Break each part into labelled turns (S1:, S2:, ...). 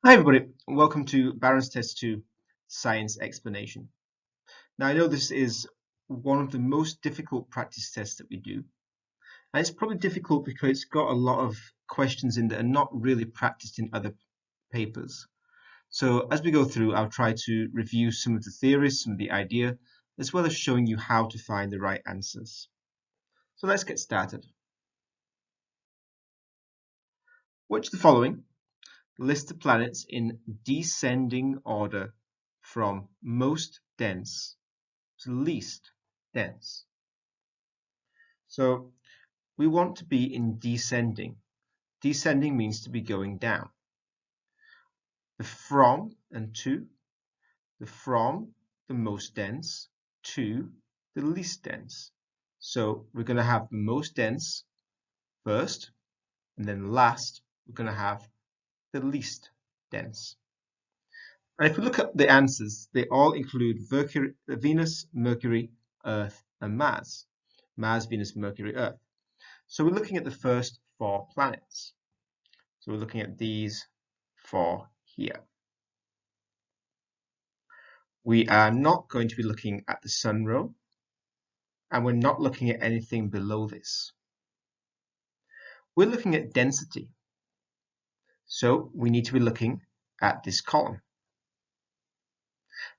S1: Hi everybody, welcome to Barron's Test 2 Science Explanation. Now I know this is one of the most difficult practice tests that we do, and it's probably difficult because it's got a lot of questions in that are not really practiced in other papers. So as we go through, I'll try to review some of the theories, some of the idea, as well as showing you how to find the right answers. So let's get started. Which of the following list the planets in descending order from most dense to least dense? So we want to be in descending. Descending means to be going down. The from and to, the from the most dense to the least dense. So we're going to have the most dense first, and then last we're going to have the least dense. And if we look at the answers, they all include Venus, Mercury, Earth, and Mars. Mars, Venus, Mercury, Earth. So we're looking at the first four planets. So we're looking at these four here. We are not going to be looking at the Sun row, and we're not looking at anything below this. We're looking at density. So we need to be looking at this column.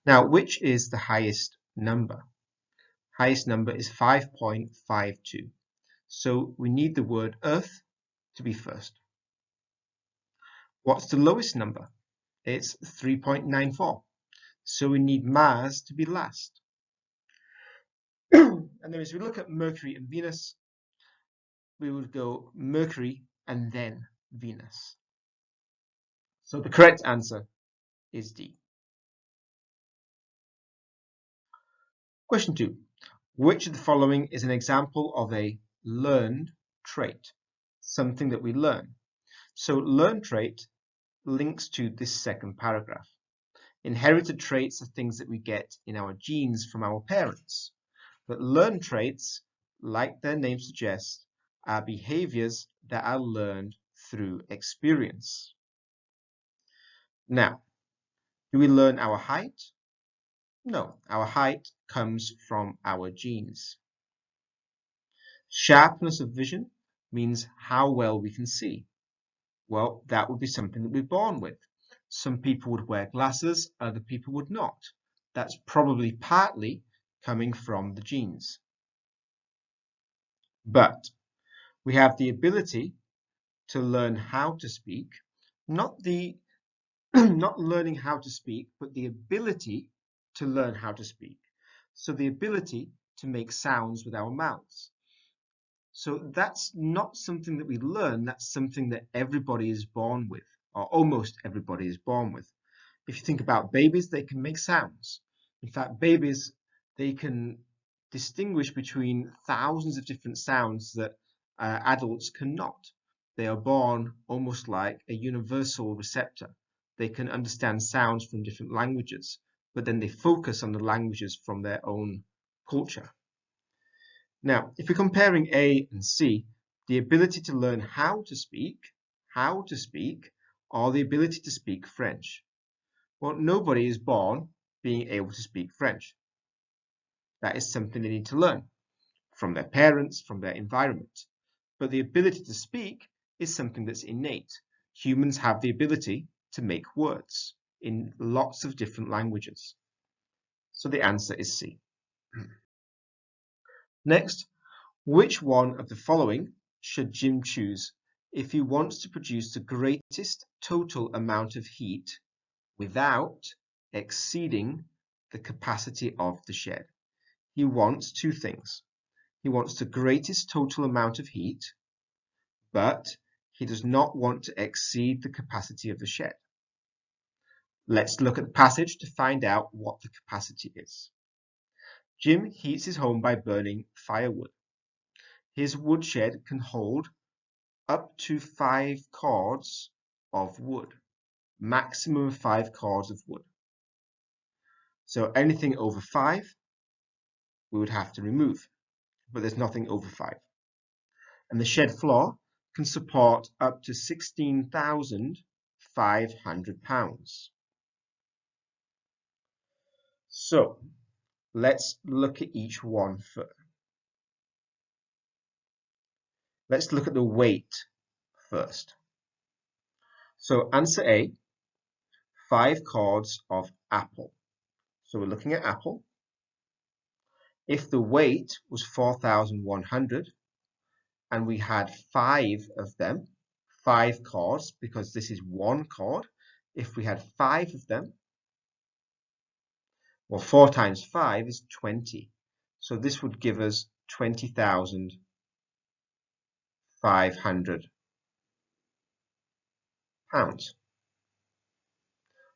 S1: Now, which is the highest number? Highest number is 5.52. So we need the word Earth to be first. What's the lowest number? It's 3.94. So we need Mars to be last. And then as we look at Mercury and Venus, we would go Mercury and then Venus. So the correct answer is D. Question 2. Which of the following is an example of a learned trait? Something that we learn. So learned trait links to this second paragraph. Inherited traits are things that we get in our genes from our parents. But learned traits, like their name suggests, are behaviors that are learned through experience. Now, do we learn our height? No, our height comes from our genes. Sharpness of vision means how well we can see. Well, that would be something that we're born with. Some people would wear glasses, other people would not. That's probably partly coming from the genes. But we have the ability to learn how to speak, not learning how to speak, but the ability to learn how to speak. So the ability to make sounds with our mouths. So that's not something that we learn, that's something that everybody is born with, or almost everybody is born with. If you think about babies, they can make sounds. In fact, babies, they can distinguish between thousands of different sounds that adults cannot. They are born almost like a universal receptor. They can understand sounds from different languages, but then they focus on the languages from their own culture. Now, if we're comparing A and C, the ability to learn how to speak, or the ability to speak French. Well, nobody is born being able to speak French. That is something they need to learn from their parents, from their environment. But the ability to speak is something that's innate. Humans have the ability to make words in lots of different languages. So the answer is C. Next, which one of the following should Jim choose if he wants to produce the greatest total amount of heat without exceeding the capacity of the shed? He wants two things. He wants the greatest total amount of heat, but he does not want to exceed the capacity of the shed. Let's look at the passage to find out what the capacity is. Jim heats his home by burning firewood. His woodshed can hold up to 5 cords of wood, maximum of 5 cords of wood. So anything over 5, we would have to remove, but there's nothing over 5. And the shed floor can support up to £500. So let's look at each one first. Let's look at the weight first. So answer A, 5 cards of apple. So we're looking at apple. If the weight was 4,100 and we had 5 of them, 5 cards, because this is one card, if we had 5 of them, well, 4 times 5 is 20. So this would give us £20,500.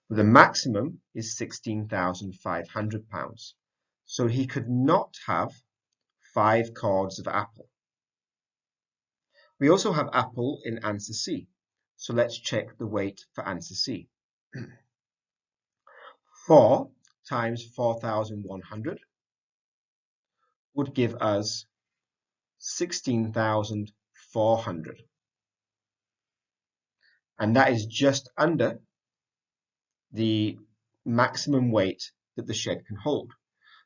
S1: The maximum is £16,500. So he could not have 5 cards of apple. We also have apple in answer C. So let's check the weight for answer C. 4 times 4,100 would give us 16,400. And that is just under the maximum weight that the shed can hold.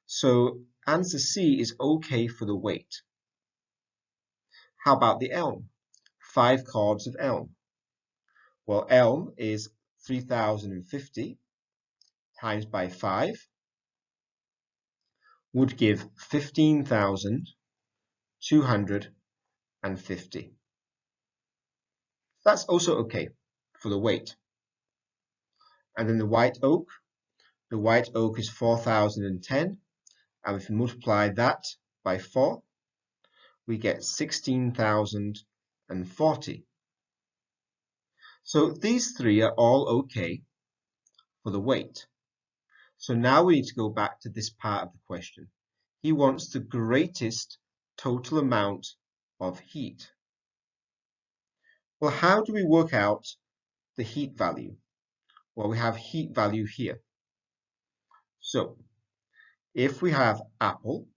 S1: So answer C is okay for the weight. How about the elm? 5 cards of elm. Well, elm is 3,050 times by 5 would give 15,250. That's also okay for the weight. And then the white oak is 4,010, and if we multiply that by 4, we get 16,040. So these three are all okay for the weight. So now we need to go back to this part of the question. He wants the greatest total amount of heat. Well, how do we work out the heat value? Well, we have heat value here. So if we have apple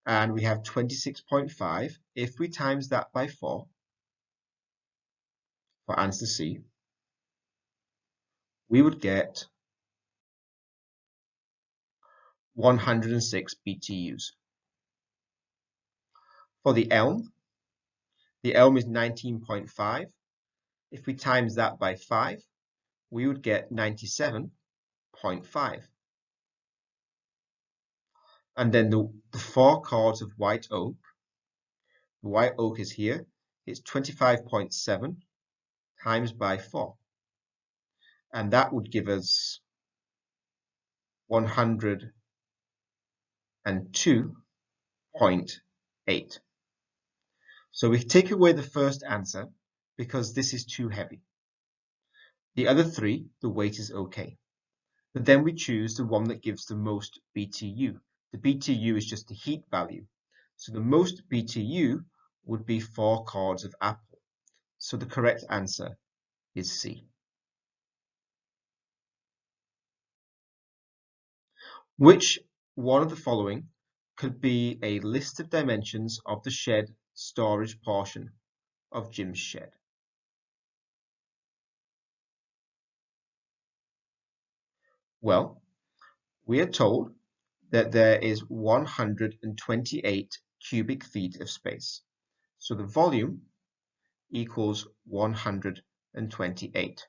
S1: and we have 26.5, if we times that by 4 for answer C, we would get 106 BTUs. For the elm is 19.5. If we times that by 5, we would get 97.5. And then the 4 cards of white oak, the white oak is here, it's 25.7 times by 4. And that would give us 102.8. So we take away the first answer because this is too heavy. The other three, the weight is okay. But then we choose the one that gives the most BTU. The BTU is just the heat value. So the most BTU would be 4 cards of apple. So the correct answer is C. Which one of the following could be a list of dimensions of the shed storage portion of Jim's shed? Well, we are told that there is 128 cubic feet of space. So the volume equals 128.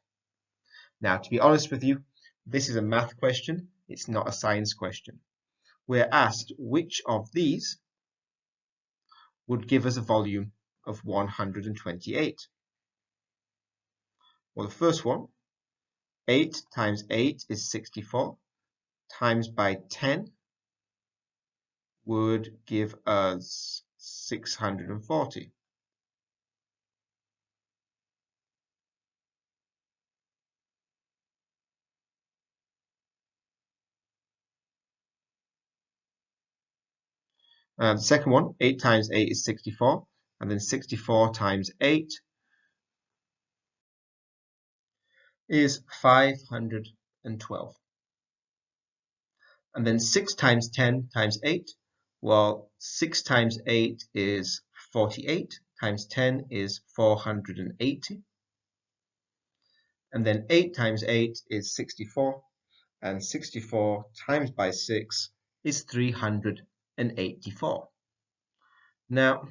S1: Now, to be honest with you, this is a math question. It's not a science question. We're asked which of these would give us a volume of 128. Well, the first one, 8 times 8 is 64, times by 10 would give us 640. The second one, 8 times 8 is 64, and then 64 times 8 is 512. And then 6 times 10 times 8, well, 6 times 8 is 48, times 10 is 480. And then 8 times 8 is 64, and 64 times by 6 is 384. Now,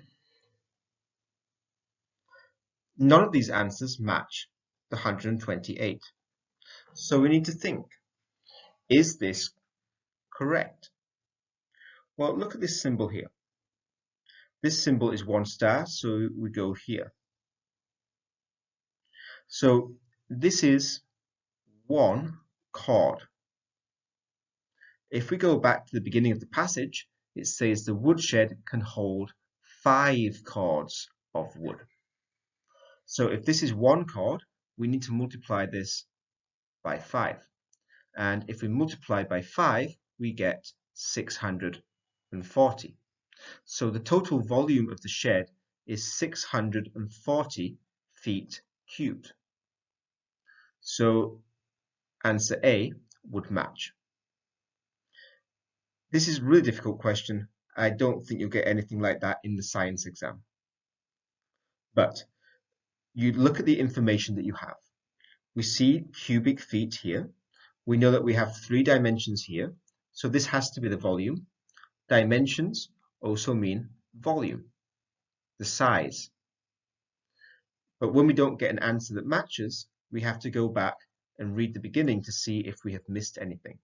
S1: none of these answers match the 128. So we need to think, is this correct? Well, look at this symbol here. This symbol is 1 star, so we go here. So this is 1 chord. If we go back to the beginning of the passage, it says the woodshed can hold 5 cords of wood. So if this is 1 chord, we need to multiply this by 5. And if we multiply by 5, we get 640. So the total volume of the shed is 640 feet cubed. So answer A would match. This is a really difficult question. I don't think you'll get anything like that in the science exam. But you look at the information that you have. We see cubic feet here. We know that we have 3 dimensions here. So this has to be the volume. Dimensions also mean volume, the size. But when we don't get an answer that matches, we have to go back and read the beginning to see if we have missed anything.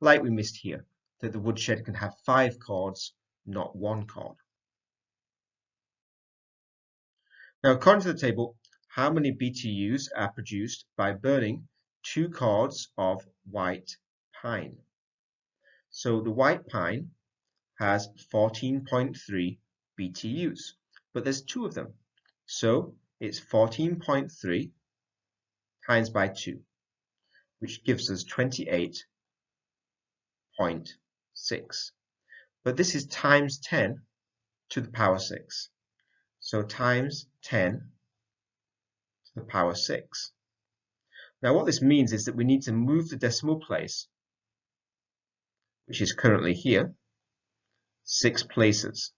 S1: Like we missed here, that the woodshed can have 5 cords, not 1 chord. Now, according to the table, how many BTUs are produced by burning 2 cords of white pine? So the white pine has 14.3 BTUs, but there's 2 of them. So it's 14.3 times by 2, which gives us 28.6. But this is times 10 to the power 6. So times 10 to the power 6. Now what this means is that we need to move the decimal place, which is currently here, 6 places.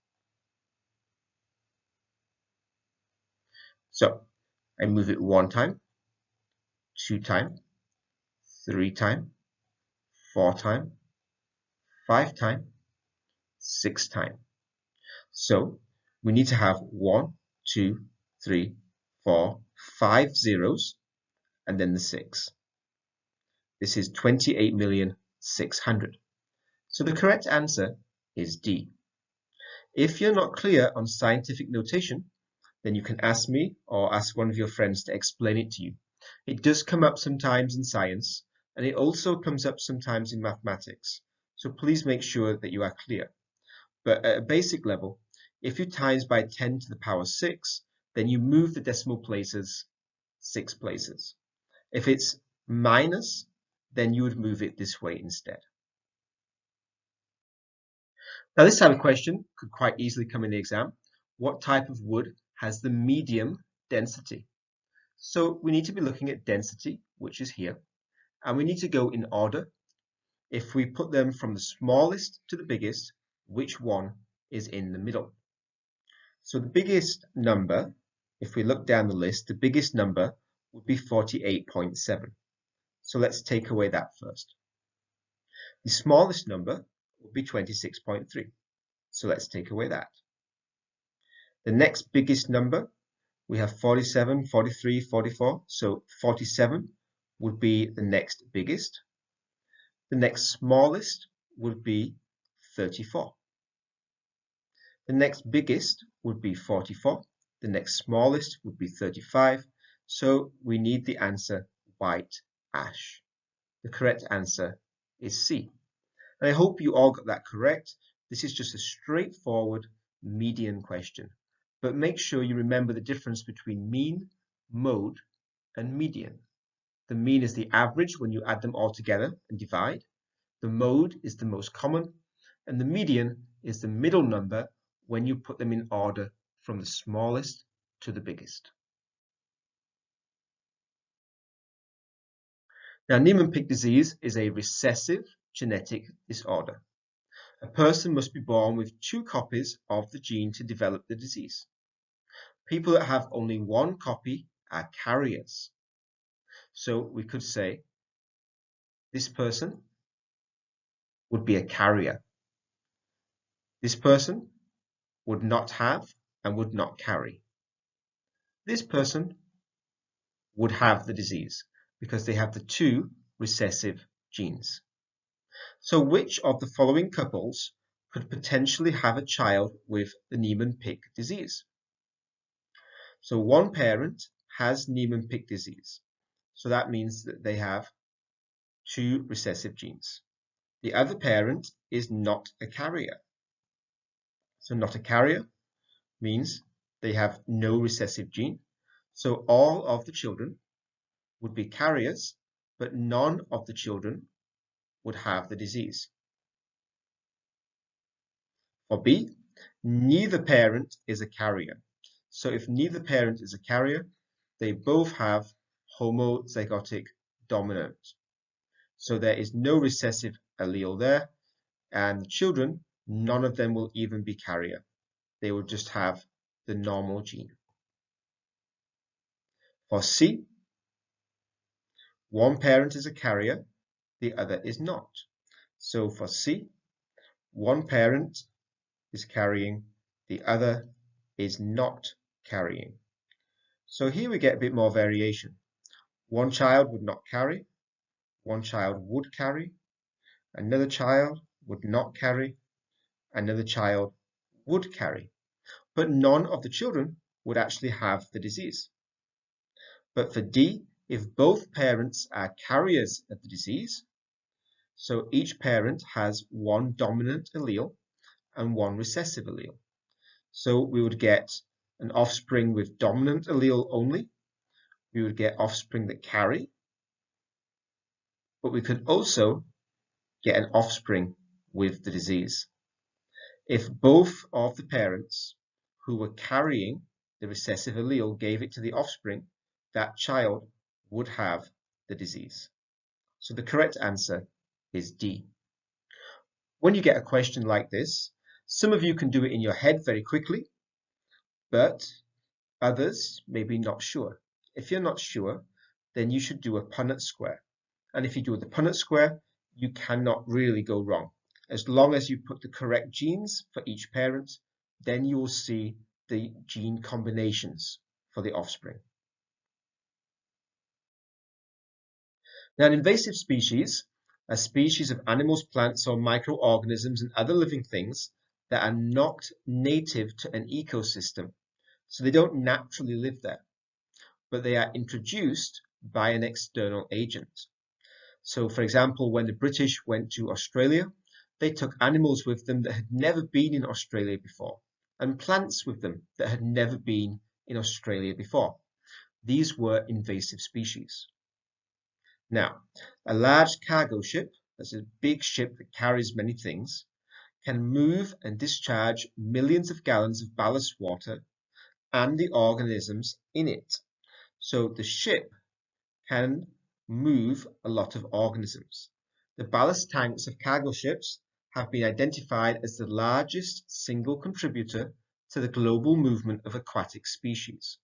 S1: So I move it 1 time, 2 time, 3 time, 4 time, 5 time, 6 time. So we need to have 1, 2, 3, 4, 5 zeros, and then the 6. This is 28,600,000. So the correct answer is D. If you're not clear on scientific notation, then you can ask me or ask one of your friends to explain it to you. It does come up sometimes in science, and it also comes up sometimes in mathematics. So please make sure that you are clear. But at a basic level, if you times by 10 to the power 6, then you move the decimal places 6 places. If it's minus, then you would move it this way instead. Now this type of question could quite easily come in the exam. What type of wood has the medium density? So we need to be looking at density, which is here, and we need to go in order. If we put them from the smallest to the biggest, which one is in the middle? So the biggest number, if we look down the list, the biggest number would be 48.7. So let's take away that first. The smallest number would be 26.3. So let's take away that. The next biggest number, we have 47, 43, 44. So 47 would be the next biggest. The next smallest would be 34. The next biggest would be 44. The next smallest would be 35. So we need the answer white ash. The correct answer is C. And I hope you all got that correct. This is just a straightforward median question. But make sure you remember the difference between mean, mode, and median. The mean is the average when you add them all together and divide. The mode is the most common. And the median is the middle number when you put them in order from the smallest to the biggest. Now, Niemann-Pick disease is a recessive genetic disorder. A person must be born with 2 copies of the gene to develop the disease. People that have only 1 copy are carriers. So we could say this person would be a carrier. This person would not have and would not carry. This person would have the disease because they have the two recessive genes. So which of the following couples could potentially have a child with the Niemann-Pick disease? So one parent has Niemann-Pick disease. So that means that they have two recessive genes. The other parent is not a carrier. So not a carrier means they have no recessive gene. So all of the children would be carriers, but none of the children would have the disease. For B, neither parent is a carrier. So if neither parent is a carrier, they both have homozygotic dominant. So there is no recessive allele there, and the children, none of them will even be carrier. They will just have the normal gene. For C, one parent is a carrier, the other is not. So for C, one parent is carrying, the other is not carrying. So here we get a bit more variation. One child would not carry, one child would carry, another child would not carry, another child would carry. But none of the children would actually have the disease. But for D, if both parents are carriers of the disease, so each parent has one dominant allele and one recessive allele. So we would get an offspring with dominant allele only. We would get offspring that carry. But we could also get an offspring with the disease. If both of the parents who were carrying the recessive allele gave it to the offspring, that child would have the disease. So the correct answer is D. When you get a question like this, some of you can do it in your head very quickly, but others may be not sure. If you're not sure, then you should do a Punnett square. And if you do the Punnett square, you cannot really go wrong. As long as you put the correct genes for each parent, then you will see the gene combinations for the offspring. Now, an invasive species, a species of animals, plants, or microorganisms and other living things that are not native to an ecosystem. So they don't naturally live there, but they are introduced by an external agent. So, for example, when the British went to Australia, they took animals with them that had never been in Australia before, and plants with them that had never been in Australia before. These were invasive species. Now, a large cargo ship, that's a big ship that carries many things, can move and discharge millions of gallons of ballast water and the organisms in it. So the ship can move a lot of organisms. The ballast tanks of cargo ships have been identified as the largest single contributor to the global movement of aquatic species.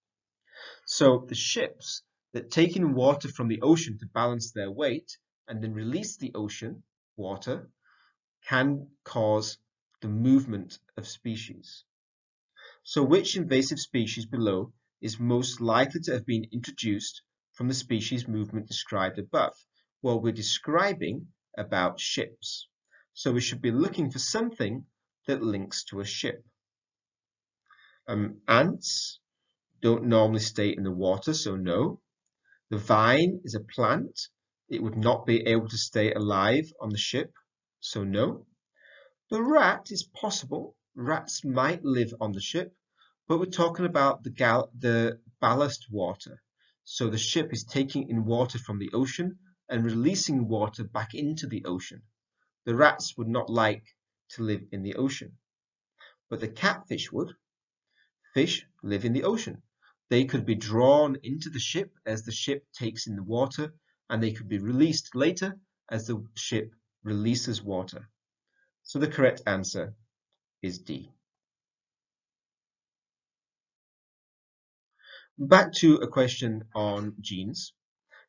S1: So the ships that take in water from the ocean to balance their weight and then release the ocean water can cause the movement of species. So which invasive species below is most likely to have been introduced from the species movement described above? Well, we're describing about ships. So we should be looking for something that links to a ship. Ants don't normally stay in the water, so no. The vine is a plant. It would not be able to stay alive on the ship, so no. The rat is possible. Rats might live on the ship, but we're talking about the ballast water. So the ship is taking in water from the ocean and releasing water back into the ocean. The rats would not like to live in the ocean, but the catfish would. Fish live in the ocean. They could be drawn into the ship as the ship takes in the water, and they could be released later as the ship releases water. So the correct answer is D. Back to a question on genes.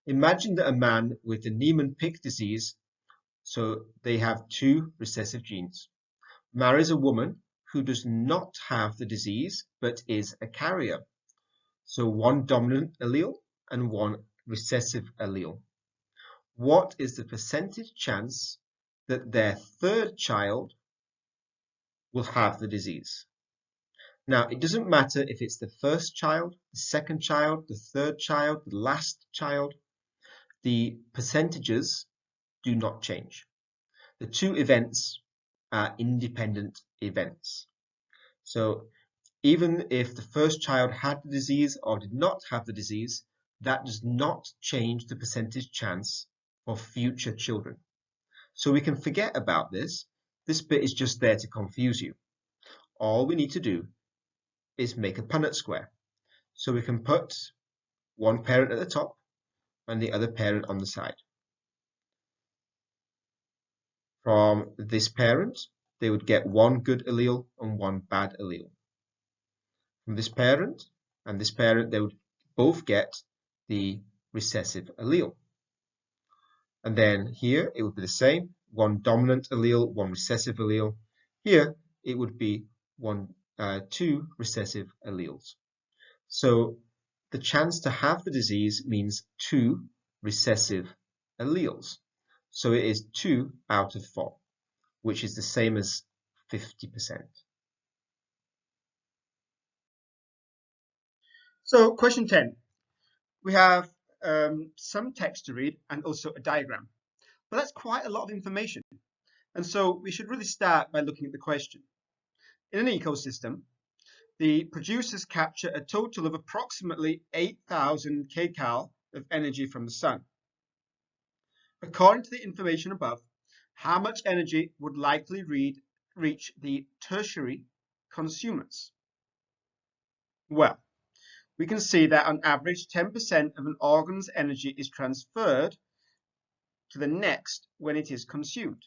S1: Imagine that a man with the Niemann-Pick disease, so they have two recessive genes, marries a woman who does not have the disease but is a carrier, so one dominant allele and one recessive allele. What is the percentage chance that their third child will have the disease? Now, it doesn't matter if it's the first child, the second child, the third child, the last child. The percentages do not change. The two events are independent events. So even if the first child had the disease or did not have the disease, that does not change the percentage chance for future children. So we can forget about this. This bit is just there to confuse you. All we need to do is make a Punnett square. So we can put one parent at the top and the other parent on the side. From this parent, they would get one good allele and one bad allele. From this parent and this parent, they would both get the recessive allele. And then here, it would be the same, one dominant allele, one recessive allele. Here, it would be two recessive alleles. So the chance to have the disease means two recessive alleles. So it is 2 out of 4, which is the same as 50%. So question 10. We have some text to read and also a diagram. But that's quite a lot of information. And so we should really start by looking at the question. In an ecosystem, the producers capture a total of approximately 8,000 kcal of energy from the sun. According to the information above, how much energy would likely reach the tertiary consumers? Well, we can see that on average 10% of an organ's energy is transferred to the next when it is consumed.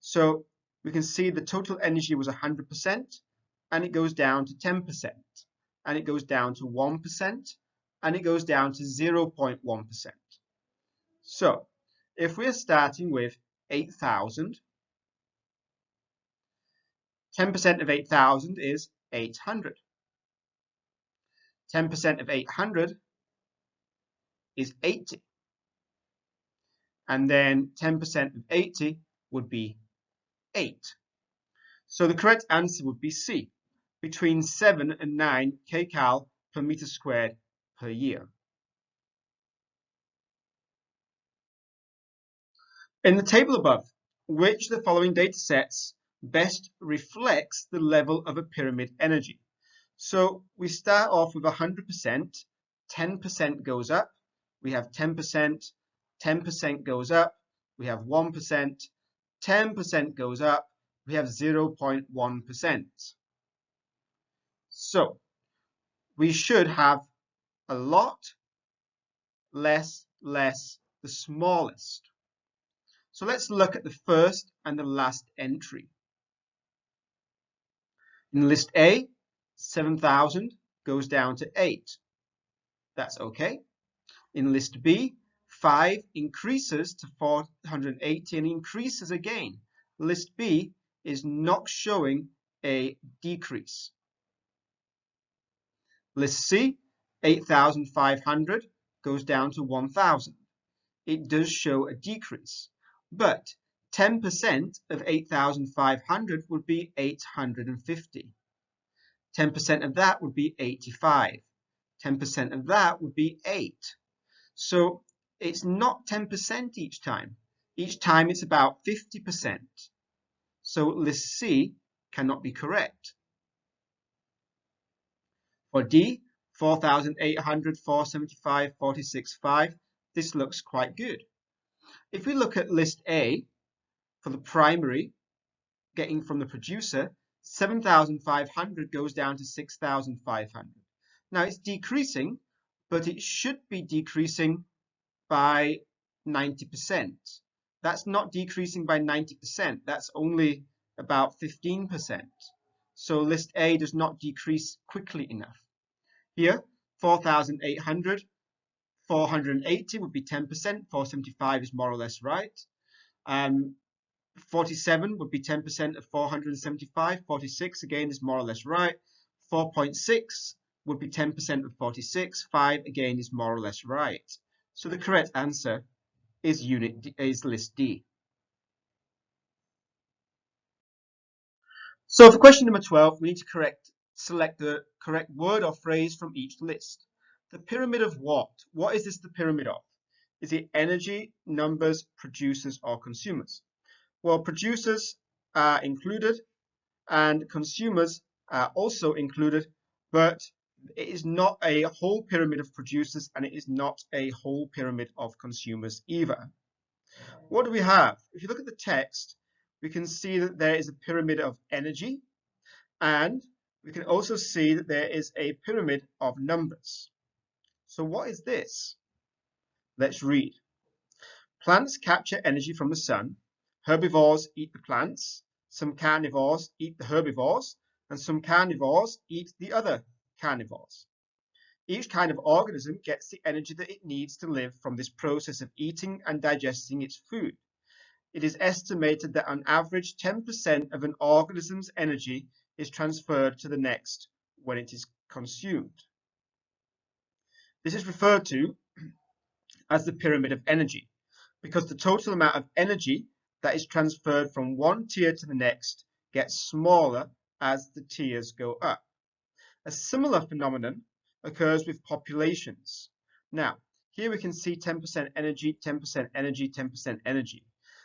S1: So we can see the total energy was 100%, and it goes down to 10%, and it goes down to 1%, and it goes down to 0.1%. So if we're starting with 8,000, 10% of 8,000 is 800. 10% of 800 is 80. And then 10% of 80 would be 8. So the correct answer would be C, between 7 and 9 kcal per meter squared per year. In the table above, which of the following data sets best reflects the level of a pyramid energy? So we start off with 100%, 10% goes up, we have 10%, 10% goes up, we have 1%, 10% goes up, we have 0.1%. So we should have a lot, less, less, the smallest. So let's look at the first and the last entry. In list A, 7,000 goes down to 8. That's okay. In list B, 5 increases to 480 and increases again. List B is not showing a decrease. List C, 8,500 goes down to 1,000. It does show a decrease, but 10% of 8,500 would be 850. 10% of that would be 85. 10% of that would be 8. So it's not 10% each time. Each time it's about 50%. So list C cannot be correct. For D, 4,800, 475, 46.5, this looks quite good. If we look at list A, for the primary, getting from the producer, 7,500 goes down to 6,500. Now it's decreasing, but it should be decreasing by 90%. That's not decreasing by 90%. That's only about 15%. So list A does not decrease quickly enough. Here, 4,800, 480 would be 10%. 475 is more or less right. 47 would be 10% of 475. 46 again is more or less right. 4.6 would be 10% of 46. 5 again is more or less right. So the correct answer is list D. So for question number 12, we need to select the correct word or phrase from each list. The pyramid of what? What is this the pyramid of? Is it energy, numbers, producers, or consumers? Well, producers are included and consumers are also included, but it is not a whole pyramid of producers and it is not a whole pyramid of consumers either. What do we have? If you look at the text, we can see that there is a pyramid of energy, and we can also see that there is a pyramid of numbers. So what is this? Let's read. Plants capture energy from the sun. Herbivores eat the plants. Some carnivores eat the herbivores, and some carnivores eat the other carnivores. Each kind of organism gets the energy that it needs to live from this process of eating and digesting its food. It is estimated that on average 10% of an organism's energy is transferred to the next when it is consumed. This is referred to as the pyramid of energy, because the total amount of energy that is transferred from one tier to the next gets smaller as the tiers go up. A similar phenomenon occurs with populations. Now, here we can see 10% energy, 10% energy, 10% energy.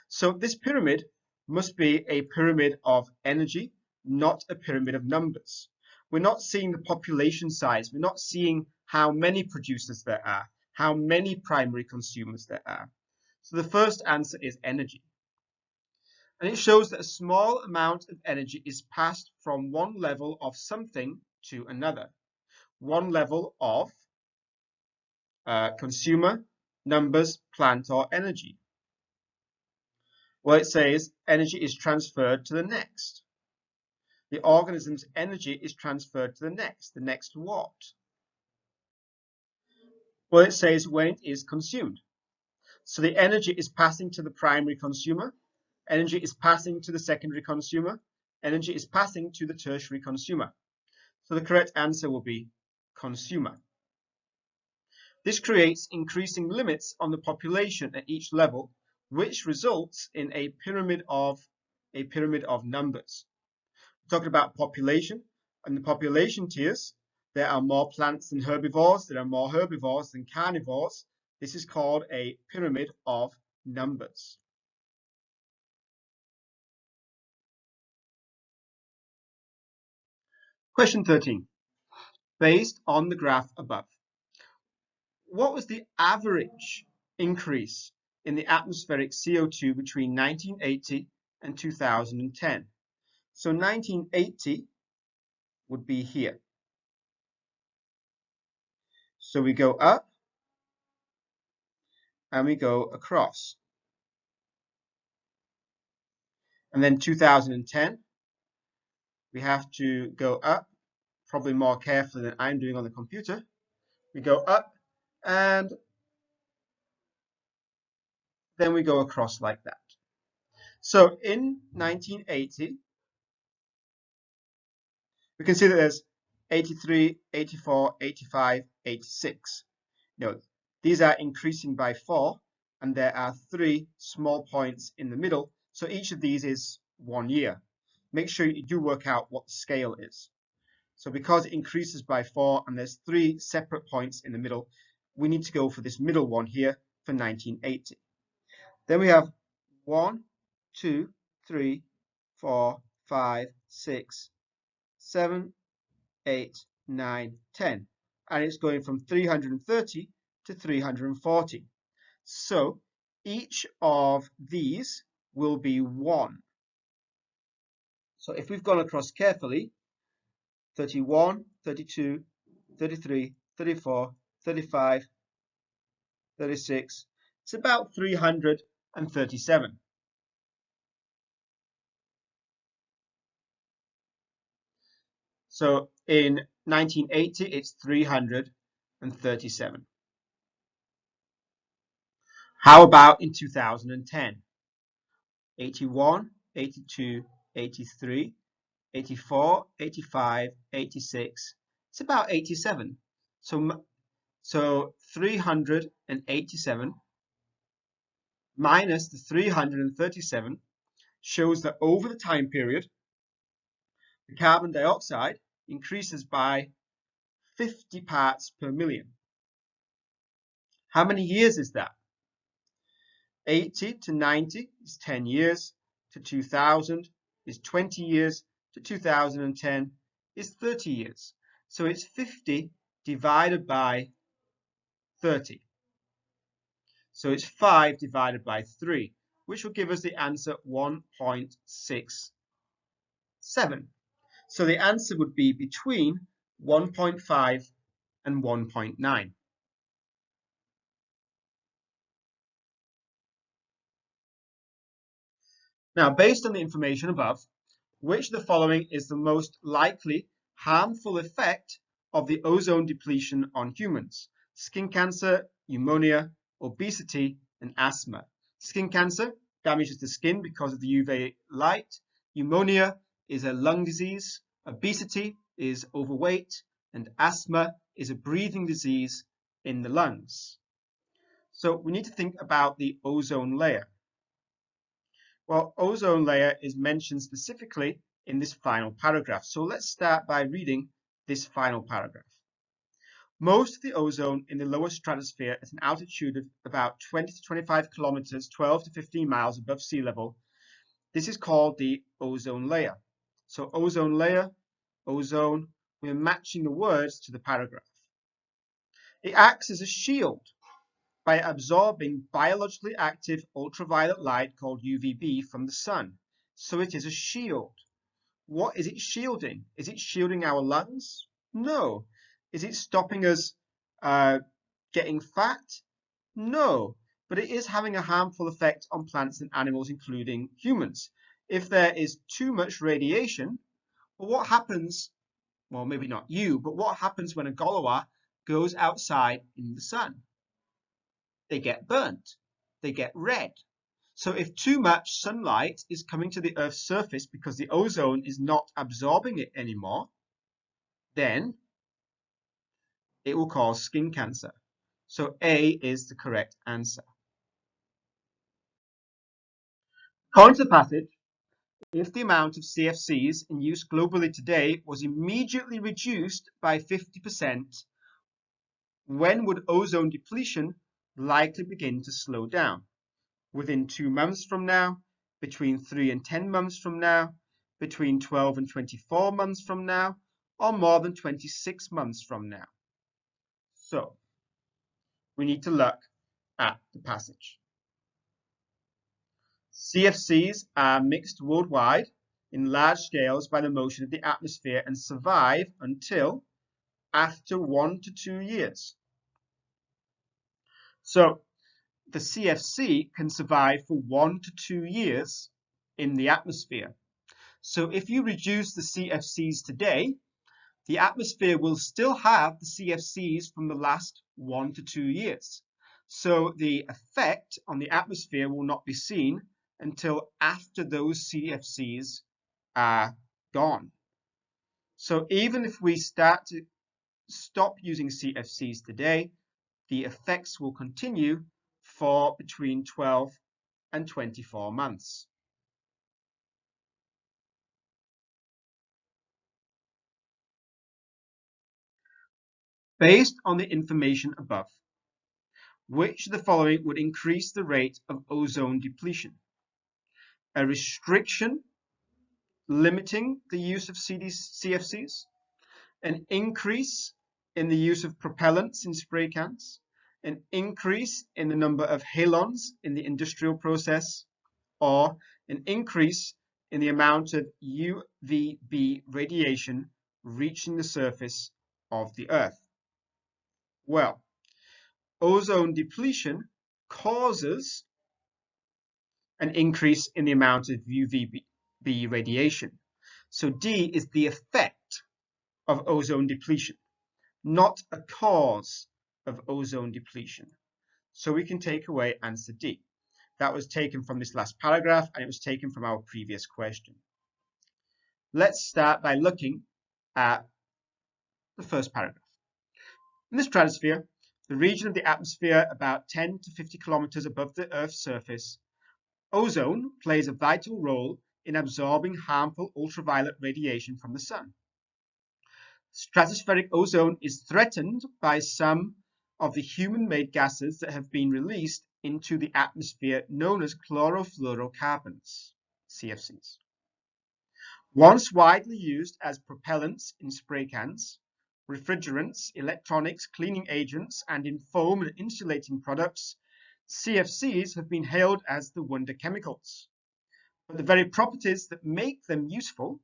S1: So this pyramid must be a pyramid of energy, not a pyramid of numbers. We're not seeing the population size. We're not seeing how many producers there are, how many primary consumers there are. So the first answer is energy. And it shows that a small amount of energy is passed from one level of something to another. One level of consumer, numbers, plant, or energy. Well, it says energy is transferred to the next. The organism's energy is transferred to the next. The next what? Well, it says when it is consumed. So the energy is passing to the primary consumer. Energy is passing to the secondary consumer. Energy is passing to the tertiary consumer. So the correct answer will be consumer. This creates increasing limits on the population at each level, which results in a pyramid of numbers. We're talking about population, and the population tiers, there are more plants than herbivores, there are more herbivores than carnivores. This is called a pyramid of numbers. Question 13. Based on the graph above, what was the average increase in the atmospheric CO2 between 1980 and 2010? So 1980 would be here. So we go up and we go across. And then 2010, we have to go up, probably more carefully than I'm doing on the computer. We go up and then we go across like that. So in 1980, we can see that there's 83, 84, 85, 86. Note, these are increasing by 4, and there are 3 small points in the middle. So each of these is 1 year. Make sure you do work out what the scale is. So because it increases by 4 and there's 3 separate points in the middle, we need to go for this middle one here for 1980. Then we have 1, 2, 3, 4, 5, 6, 7, 8, 9, 10. And it's going from 330 to 340. So each of these will be 1. So if we've gone across carefully, 31, 32, 33, 34, 35, 36, it's about 337. So in 1980, it's 337. How about in 2010? 81, 82, 83, 84, 85, 86. It's about 87. So 387 minus the 337 shows that over the time period, the carbon dioxide increases by 50 parts per million. How many years is that? 80 to 90 is 10 years, to 2000 is 20 years, to 2010 is 30 years. So it's 50 divided by 30. So it's 5 divided by 3, which will give us the answer 1.67. So the answer would be between 1.5 and 1.9. Now, based on the information above, which of the following is the most likely harmful effect of the ozone depletion on humans? Skin cancer, pneumonia, obesity, and asthma. Skin cancer damages the skin because of the UV light. Pneumonia is a lung disease. Obesity is overweight. And asthma is a breathing disease in the lungs. So we need to think about the ozone layer. Well, ozone layer is mentioned specifically in this final paragraph. So let's start by reading this final paragraph. Most of the ozone in the lower stratosphere at an altitude of about 20 to 25 kilometers, 12 to 15 miles above sea level. This is called the ozone layer. So ozone layer, ozone, we're matching the words to the paragraph. It acts as a shield by absorbing biologically active ultraviolet light called UVB from the sun. So it is a shield. What is it shielding? Is it shielding our lungs? No. Is it stopping us getting fat? No. But it is having a harmful effect on plants and animals, including humans. If there is too much radiation, well, what happens? Well, maybe not you, but what happens when a goloa goes outside in the sun? They get burnt. They get red. So if too much sunlight is coming to the Earth's surface because the ozone is not absorbing it anymore, then it will cause skin cancer. So A is the correct answer. According to the passage, if the amount of CFCs in use globally today was immediately reduced by 50%, when would ozone depletion likely begin to slow down? Within 2 months from now, between 3 and 10 months from now, between 12 and 24 months from now, or more than 26 months from now. So we need to look at the passage. CFCs are mixed worldwide in large scales by the motion of the atmosphere and survive until after 1 to 2 years. So the CFC can survive for 1 to 2 years in the atmosphere. So if you reduce the CFCs today, the atmosphere will still have the CFCs from the last 1 to 2 years. So the effect on the atmosphere will not be seen until after those CFCs are gone. So even if we start to stop using CFCs today, the effects will continue for between 12 and 24 months. Based on the information above, which of the following would increase the rate of ozone depletion? A restriction limiting the use of CFCs, an increase in the use of propellants in spray cans, an increase in the number of halons in the industrial process, or an increase in the amount of UVB radiation reaching the surface of the Earth. Well, ozone depletion causes an increase in the amount of UVB radiation. So D is the effect of ozone depletion, not a cause of ozone depletion. So we can take away answer D. That was taken from this last paragraph, and it was taken from our previous question. Let's start by looking at the first paragraph. In the stratosphere, the region of the atmosphere about 10 to 50 kilometers above the Earth's surface, ozone plays a vital role in absorbing harmful ultraviolet radiation from the sun. Stratospheric ozone is threatened by some of the human-made gases that have been released into the atmosphere known as chlorofluorocarbons, CFCs. Once widely used as propellants in spray cans, refrigerants, electronics, cleaning agents, and in foam and insulating products, CFCs have been hailed as the wonder chemicals. But the very properties that make them useful,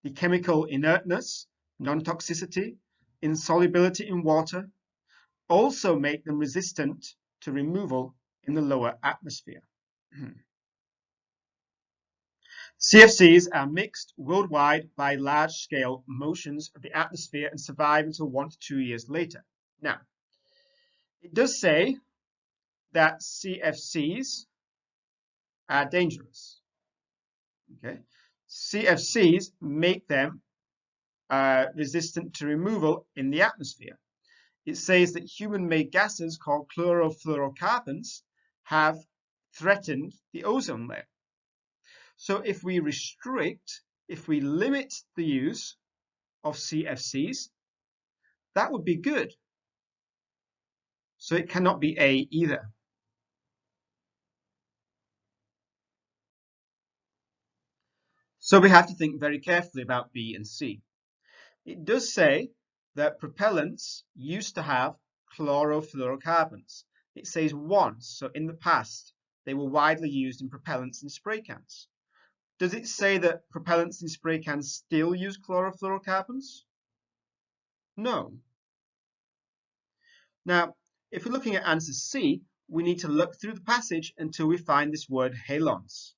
S1: the chemical inertness, non-toxicity, insolubility in water, also make them resistant to removal in the lower atmosphere. CFCs are mixed worldwide by large-scale motions of the atmosphere and survive until 1 to 2 years later. Now, it does say that CFCs are dangerous. Okay, CFCs make them resistant to removal in the atmosphere. It says that human-made gases called chlorofluorocarbons have threatened the ozone layer. So if we restrict, if we limit the use of CFCs, that would be good. So it cannot be A either. So we have to think very carefully about B and C. It does say that propellants used to have chlorofluorocarbons. It says once, so in the past, they were widely used in propellants in spray cans. Does it say that propellants in spray cans still use chlorofluorocarbons? No. Now, if we're looking at answer C, we need to look through the passage until we find this word halons.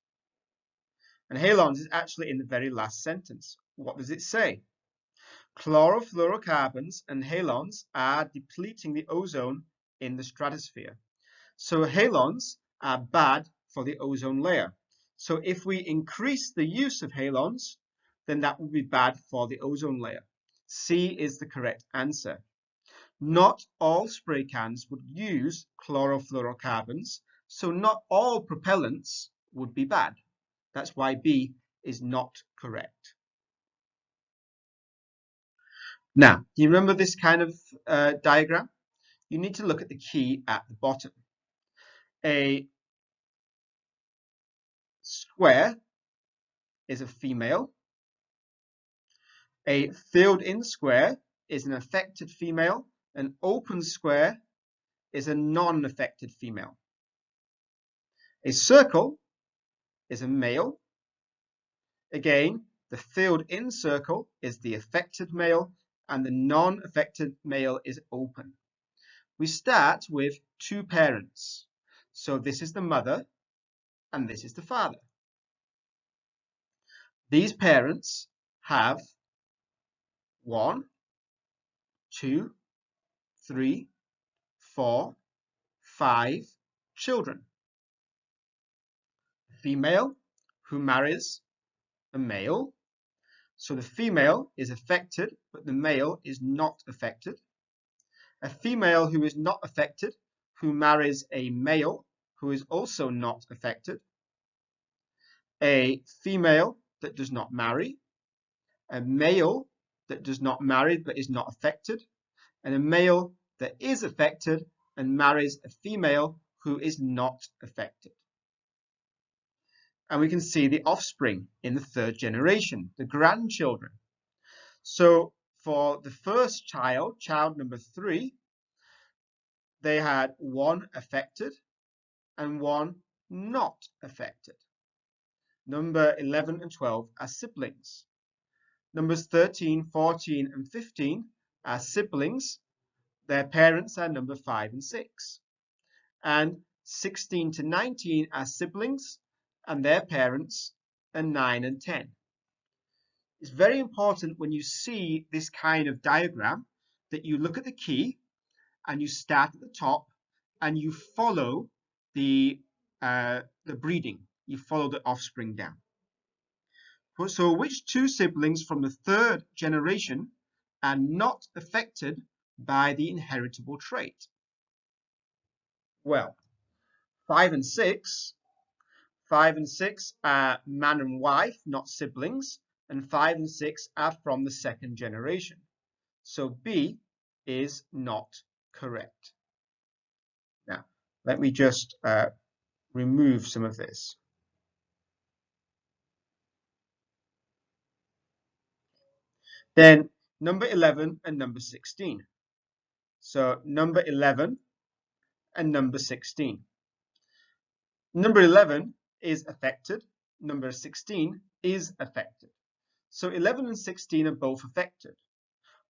S1: And halons is actually in the very last sentence. What does it say? Chlorofluorocarbons and halons are depleting the ozone in the stratosphere. So halons are bad for the ozone layer. So if we increase the use of halons, then that would be bad for the ozone layer. C is the correct answer. Not all spray cans would use chlorofluorocarbons, so not all propellants would be bad. That's why B is not correct. Now, do you remember this kind of diagram? You need to look at the key at the bottom. A square is a female. A filled-in square is an affected female. An open square is a non-affected female. A circle is a male. Again, the filled-in circle is the affected male, and the non-affected male is open. We start with two parents. So this is the mother, and this is the father. These parents have 1, 2, 3, 4, 5 children. A female who marries a male. So the female is affected, but the male is not affected. A female who is not affected, who marries a male who is also not affected. A female that does not marry. A male that does not marry but is not affected. And a male that is affected and marries a female who is not affected. And we can see the offspring in the third generation, the grandchildren. So for the first child, child number 3, they had 1 affected and 1 not affected. Number 11 and 12 are siblings. Numbers 13, 14, and 15 are siblings. Their parents are number 5 and 6. And 16 to 19 are siblings, and their parents are 9 and 10. It's very important when you see this kind of diagram that you look at the key and you start at the top and you follow the breeding. You follow the offspring down. So which two siblings from the third generation are not affected by the inheritable trait? Well, 5 and 6. 5 and 6 are man and wife, not siblings, and 5 and 6 are from the second generation. So B is not correct. Now, let me just remove some of this. Then number 11 and number 16. So number 11 and number 16. Number 11 is affected. Number 16 is affected. So 11 and 16 are both affected.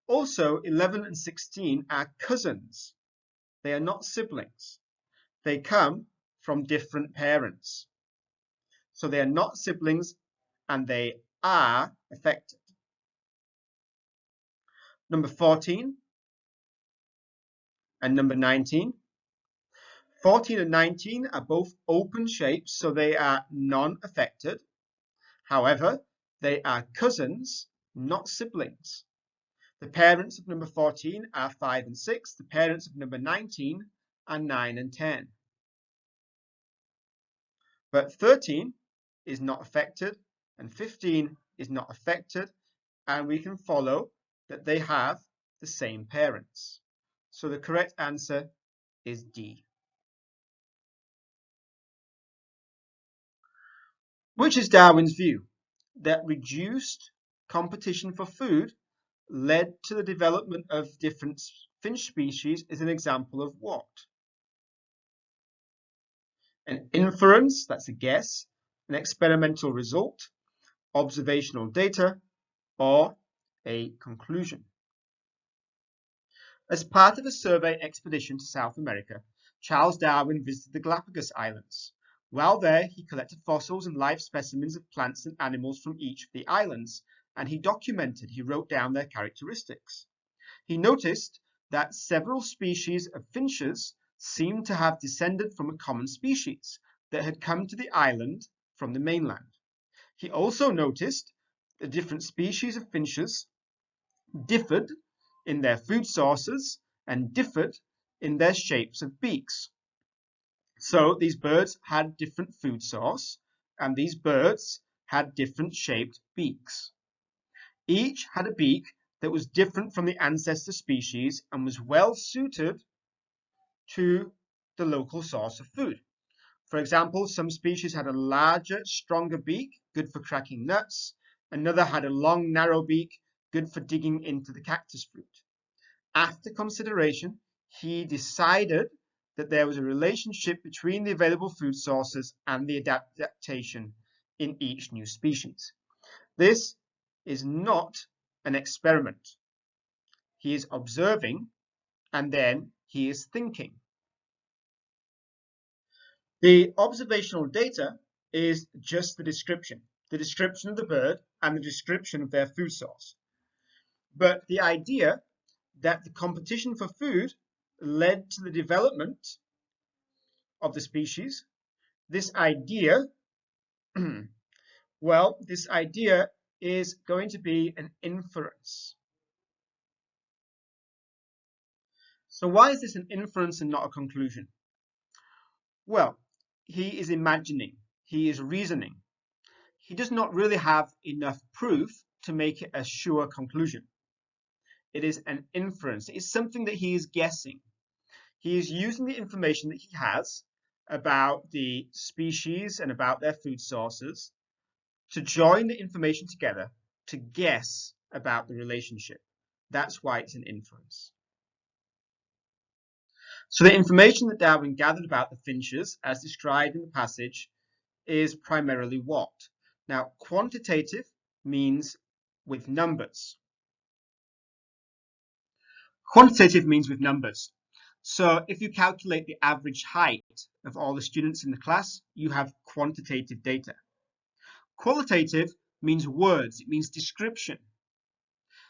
S1: Also, 11 and 16 are cousins. They are not siblings. They come from different parents. So they are not siblings and they are affected. Number 14 and number 19. 14 and 19 are both open shapes, so they are non-affected. However, they are cousins, not siblings. The parents of number 14 are 5 and 6. The parents of number 19 are 9 and 10. But 13 is not affected, and 15 is not affected, and we can follow that they have the same parents. So the correct answer is D. Which is Darwin's view? That reduced competition for food led to the development of different finch species is an example of what? An inference, that's a guess, an experimental result, observational data, or a conclusion. As part of a survey expedition to South America, Charles Darwin visited the Galapagos Islands. While there, he collected fossils and live specimens of plants and animals from each of the islands, and he wrote down their characteristics. He noticed that several species of finches seemed to have descended from a common species that had come to the island from the mainland. He also noticed that different species of finches differed in their food sources and differed in their shapes of beaks. So these birds had different food source, and these birds had different shaped beaks. Each had a beak that was different from the ancestor species and was well suited to the local source of food. For example, some species had a larger, stronger beak, good for cracking nuts. Another had a long, narrow beak, good for digging into the cactus fruit. After consideration, he decided that there was a relationship between the available food sources and the adaptation in each new species. This is not an experiment. He is observing and then he is thinking. The observational data is just the description of the bird and the description of their food source. But the idea that the competition for food led to the development of the species, this idea, well, this idea is going to be an inference. So why is this an inference and not a conclusion? Well, he is imagining, he is reasoning. He does not really have enough proof to make it a sure conclusion. It is an inference. It is something that he is guessing. He is using the information that he has about the species and about their food sources to join the information together to guess about the relationship. That's why it's an inference. So the information that Darwin gathered about the finches, as described in the passage, is primarily what? Now, quantitative means with numbers. Quantitative means with numbers. So if you calculate the average height of all the students in the class, you have quantitative data. Qualitative means words, it means description.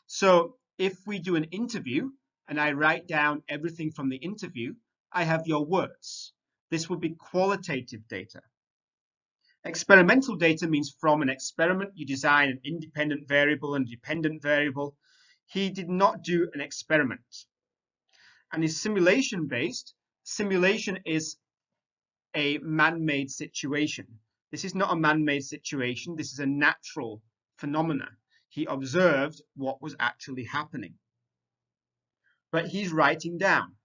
S1: So if we do an interview and I write down everything from the interview, I have your words. This would be qualitative data. Experimental data means from an experiment you design an independent variable and dependent variable. He did not do an experiment. And is simulation based. Simulation is a man-made situation. This is not a man-made situation. This is a natural phenomena. He observed what was actually happening. But he's writing down.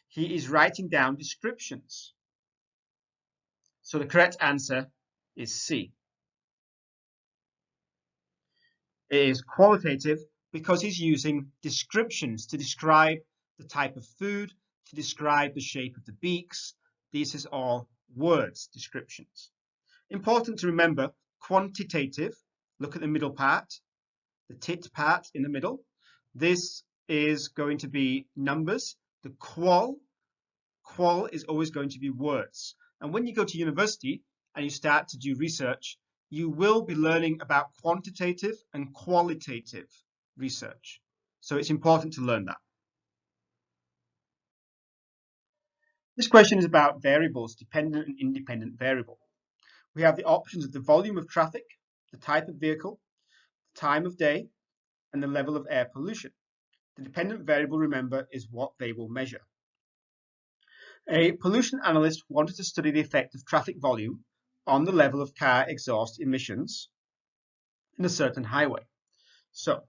S1: He is writing down descriptions. So the correct answer is C. It is qualitative because he's using descriptions to describe the type of food, to describe the shape of the beaks. These is all words descriptions. Important to remember, quantitative, look at the middle part, the tit part in the middle. This is going to be numbers. The qual is always going to be words. And when you go to university and you start to do research, you will be learning about quantitative and qualitative research. So it's important to learn that. This question is about variables, dependent and independent variable. We have the options of the volume of traffic, the type of vehicle, the time of day, and the level of air pollution. The dependent variable, remember, is what they will measure. A pollution analyst wanted to study the effect of traffic volume on the level of car exhaust emissions in a certain highway. So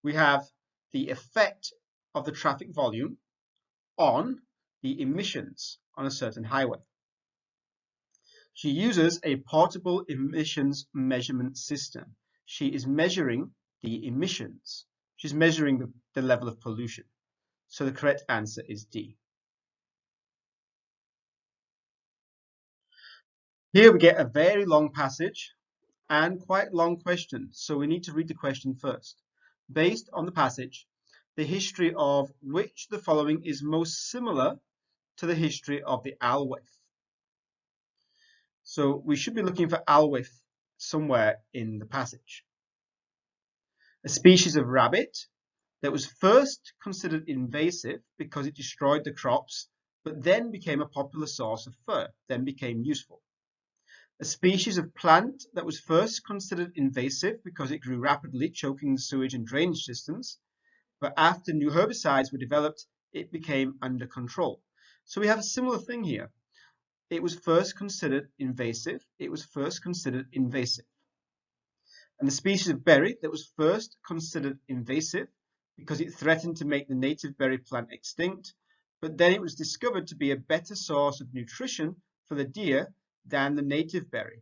S1: we have the effect of the traffic volume on the emissions on a certain highway. She uses a portable emissions measurement system. She is measuring the emissions. She's measuring the level of pollution. So the correct answer is D. Here we get a very long passage and quite long question. So we need to read the question first. Based on the passage, the history of which the following is most similar to the history of the Alweth. So we should be looking for Alweth somewhere in the passage. A species of rabbit that was first considered invasive because it destroyed the crops, but then became a popular source of fur, then became useful. A species of plant that was first considered invasive because it grew rapidly, choking the sewage and drainage systems, but after new herbicides were developed, it became under control. So we have a similar thing here. It was first considered invasive. It was first considered invasive. And the species of berry that was first considered invasive because it threatened to make the native berry plant extinct, but then it was discovered to be a better source of nutrition for the deer than the native berry.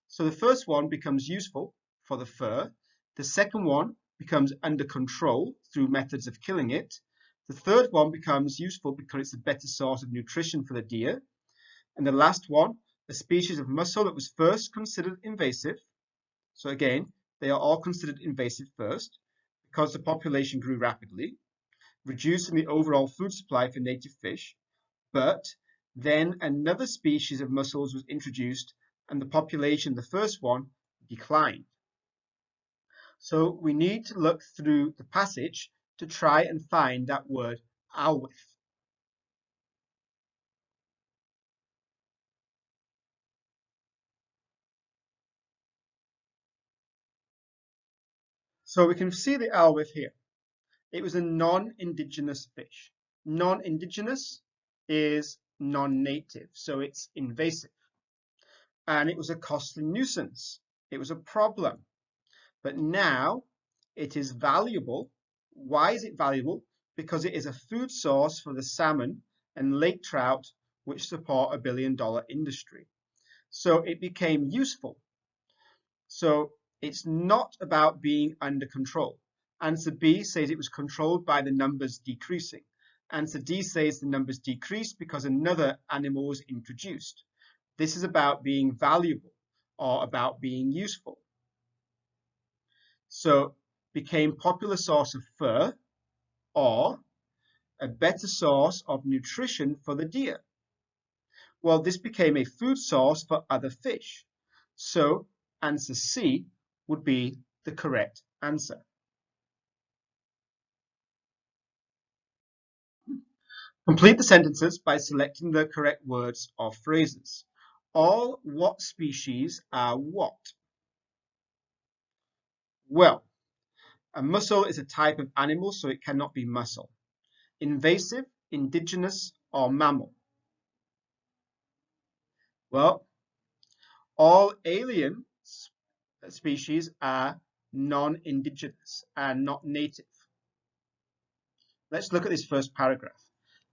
S1: So the first one becomes useful for the fur. The second one becomes under control through methods of killing it. The third one becomes useful because it's a better source of nutrition for the deer. And the last one, a species of mussel that was first considered invasive. So again, they are all considered invasive first because the population grew rapidly, reducing the overall food supply for native fish. But then another species of mussels was introduced and the population, the first one, declined. So we need to look through the passage to try and find that word Alweth. So we can see the Alweth here. It was a non-indigenous fish. Non-indigenous is non-native, so it's invasive. And it was a costly nuisance. It was a problem. But now it is valuable. Why is it valuable? Because it is a food source for the salmon and lake trout, which support a billion-dollar industry. So it became useful. So it's not about being under control. Answer B says it was controlled by the numbers decreasing. Answer D says the numbers decreased because another animal was introduced. This is about being valuable or about being useful. So became popular source of fur or a better source of nutrition for the deer. Well, this became a food source for other fish. So answer C would be the correct answer. Complete the sentences by selecting the correct words or phrases. All what species are what? Well, a mussel is a type of animal, so it cannot be mussel. Invasive, indigenous, or mammal? Well, all alien species are non-indigenous and not native. Let's look at this first paragraph.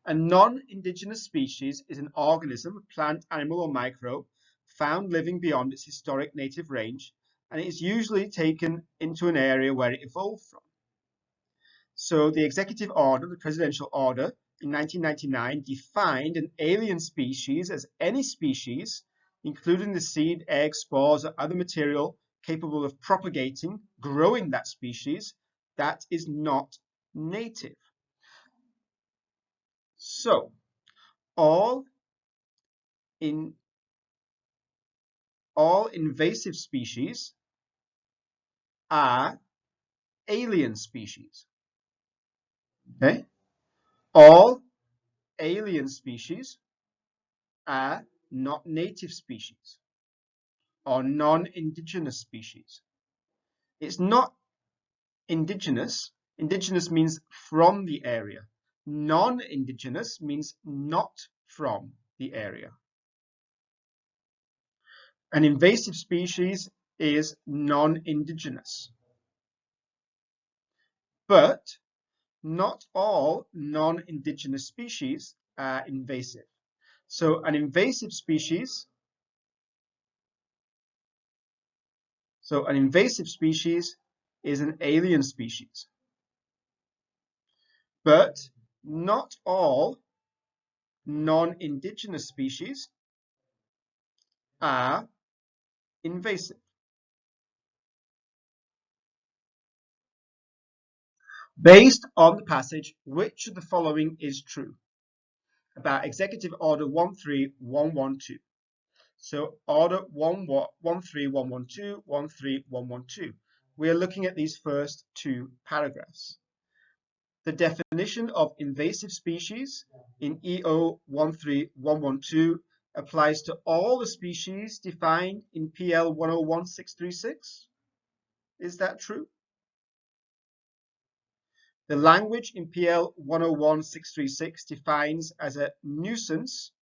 S1: A non-indigenous species is an organism, plant, animal, or microbe found living beyond its historic native range, and it is usually taken into an area where it evolved from. So the executive order, the presidential order in 1999, defined an alien species as any species, including the seed, egg, spores, or other material capable of propagating, growing that species, that is not native. So all invasive species are alien species. Okay? All alien species are not native species or non-indigenous species. It's not indigenous. Indigenous means from the area. Non-indigenous means not from the area. An invasive species is non-indigenous. But not all non-indigenous species are invasive. So an invasive species is an alien species. But not all non-indigenous species are invasive. Based on the passage, which of the following is true about Executive Order 13112? So Order 13112, 13112. We are looking at these first two paragraphs. The definition of invasive species in EO 13112 applies to all the species defined in PL 101636. Is that true? The language in PL 101636 defines as a nuisance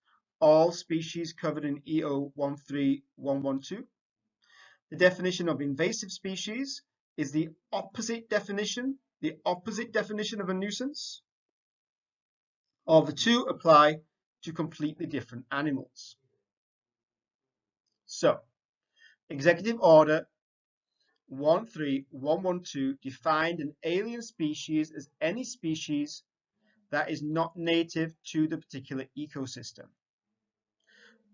S1: all species covered in EO 13112. The definition of invasive species is the opposite definition of a nuisance. All the two apply to completely different animals. So, Executive Order 13112 defined an alien species as any species that is not native to the particular ecosystem.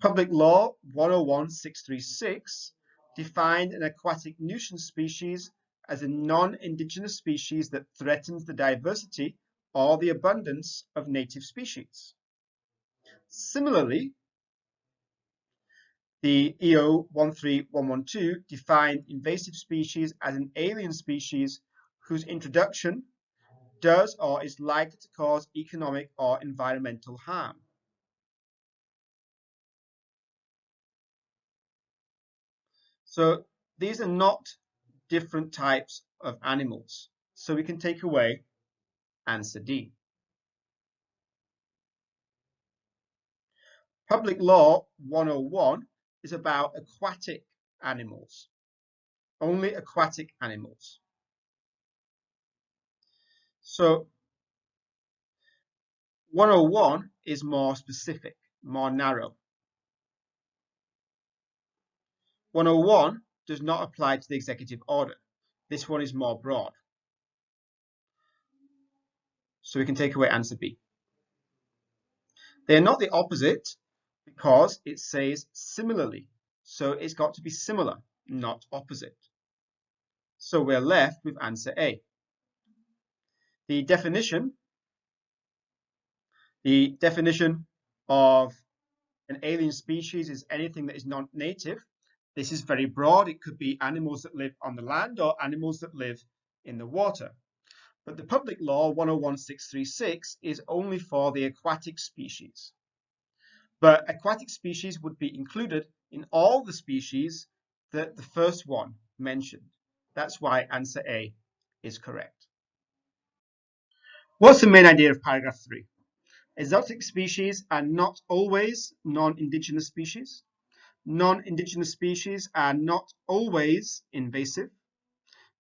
S1: Public Law 101636 defined an aquatic nuisance species as a non-indigenous species that threatens the diversity or the abundance of native species. Similarly, the EO 13112 defined invasive species as an alien species whose introduction does or is likely to cause economic or environmental harm. So these are not different types of animals. So we can take away answer D. Public Law 101 is about aquatic animals, only aquatic animals. So 101 is more specific, more narrow. 101 does not apply to the executive order. This one is more broad. So we can take away answer B. They're not the opposite because it says similarly. So it's got to be similar, not opposite. So we're left with answer A. The definition of an alien species is anything that is not native. This is very broad. It could be animals that live on the land or animals that live in the water. But the public law 101636 is only for the aquatic species. But aquatic species would be included in all the species that the first one mentioned. That's why answer A is correct. What's the main idea of paragraph 3? Exotic species are not always non-indigenous species. Non-indigenous species are not always invasive.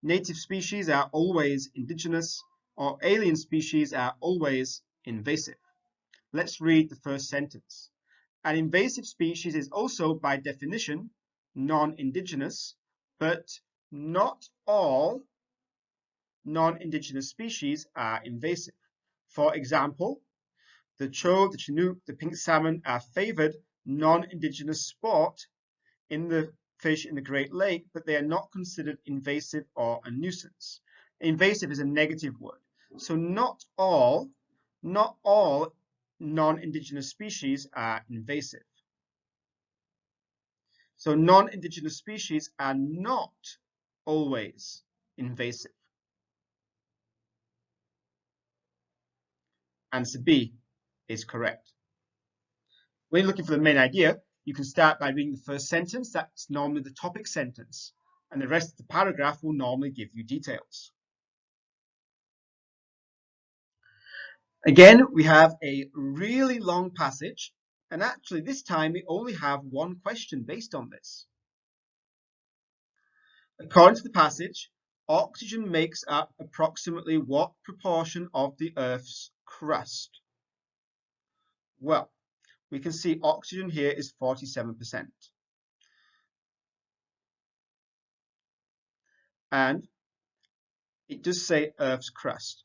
S1: Native species are always indigenous, or alien species are always invasive. Let's read the first sentence. An invasive species is also, by definition, non-indigenous, but not all non-indigenous species are invasive. For example, the chode, the chinook, the pink salmon are favored non-indigenous sport in the fish in the Great Lake, but they are not considered invasive or a nuisance. Invasive is a negative word. So not all non-indigenous species are invasive. So non-indigenous species are not always invasive. Answer B is correct. When you're looking for the main idea, you can start by reading the first sentence. That's normally the topic sentence. And the rest of the paragraph will normally give you details. Again, we have a really long passage. And actually, this time we only have one question based on this. According to the passage, oxygen makes up approximately what proportion of the Earth's crust? Well, we can see oxygen here is 47%. And it does say Earth's crust.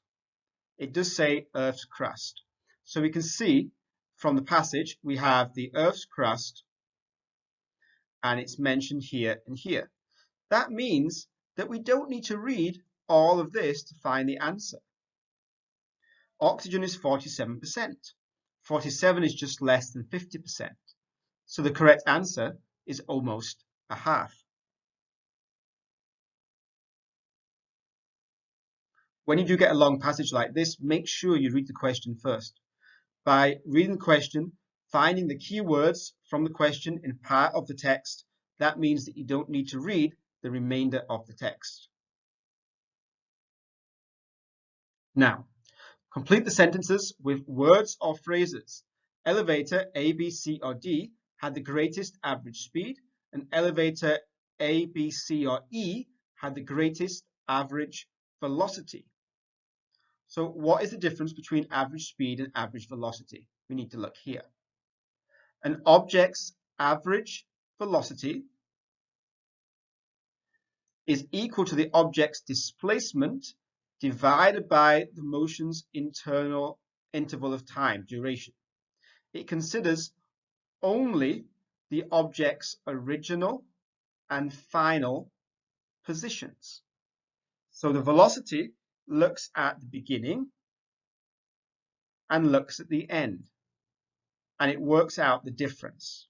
S1: It does say Earth's crust. So we can see from the passage, we have the Earth's crust, and it's mentioned here and here. That means that we don't need to read all of this to find the answer. Oxygen is 47%. 47 is just less than 50%. So the correct answer is almost a half. When you do get a long passage like this, make sure you read the question first. By reading the question, finding the key words from the question in part of the text, that means that you don't need to read the remainder of the text. Now, complete the sentences with words or phrases. Elevator A, B, C, or D had the greatest average speed, and elevator A, B, C, or E had the greatest average velocity. So what is the difference between average speed and average velocity? We need to look here. An object's average velocity is equal to the object's displacement divided by the motion's internal interval of time, duration. It considers only the object's original and final positions. So the velocity looks at the beginning and looks at the end, and it works out the difference.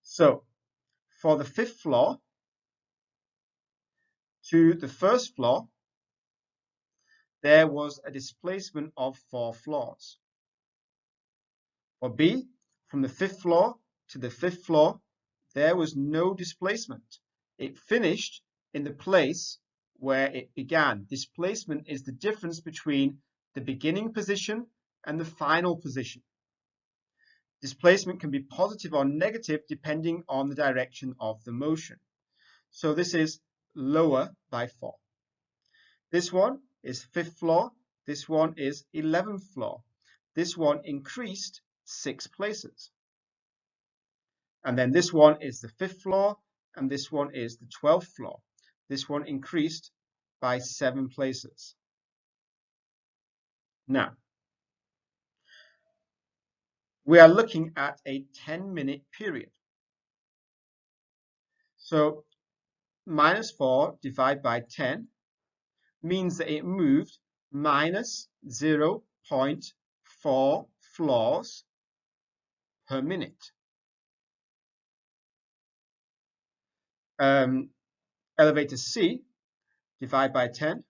S1: So for the 5th floor to the 1st floor, there was a displacement of 4 floors. For B, from the 5th floor to the 5th floor, there was no displacement. It finished in the place where it began. Displacement is the difference between the beginning position and the final position. Displacement can be positive or negative depending on the direction of the motion. So this is lower by 4. This one is 5th floor. This one is 11th floor. This one increased 6 places. And then this one is the 5th floor, and this one is the 12th floor. This one increased by 7 places. Now, we are looking at a 10-minute period. So minus 4 divided by 10 means that it moved minus 0.4 floors per minute. Elevator C divided by 10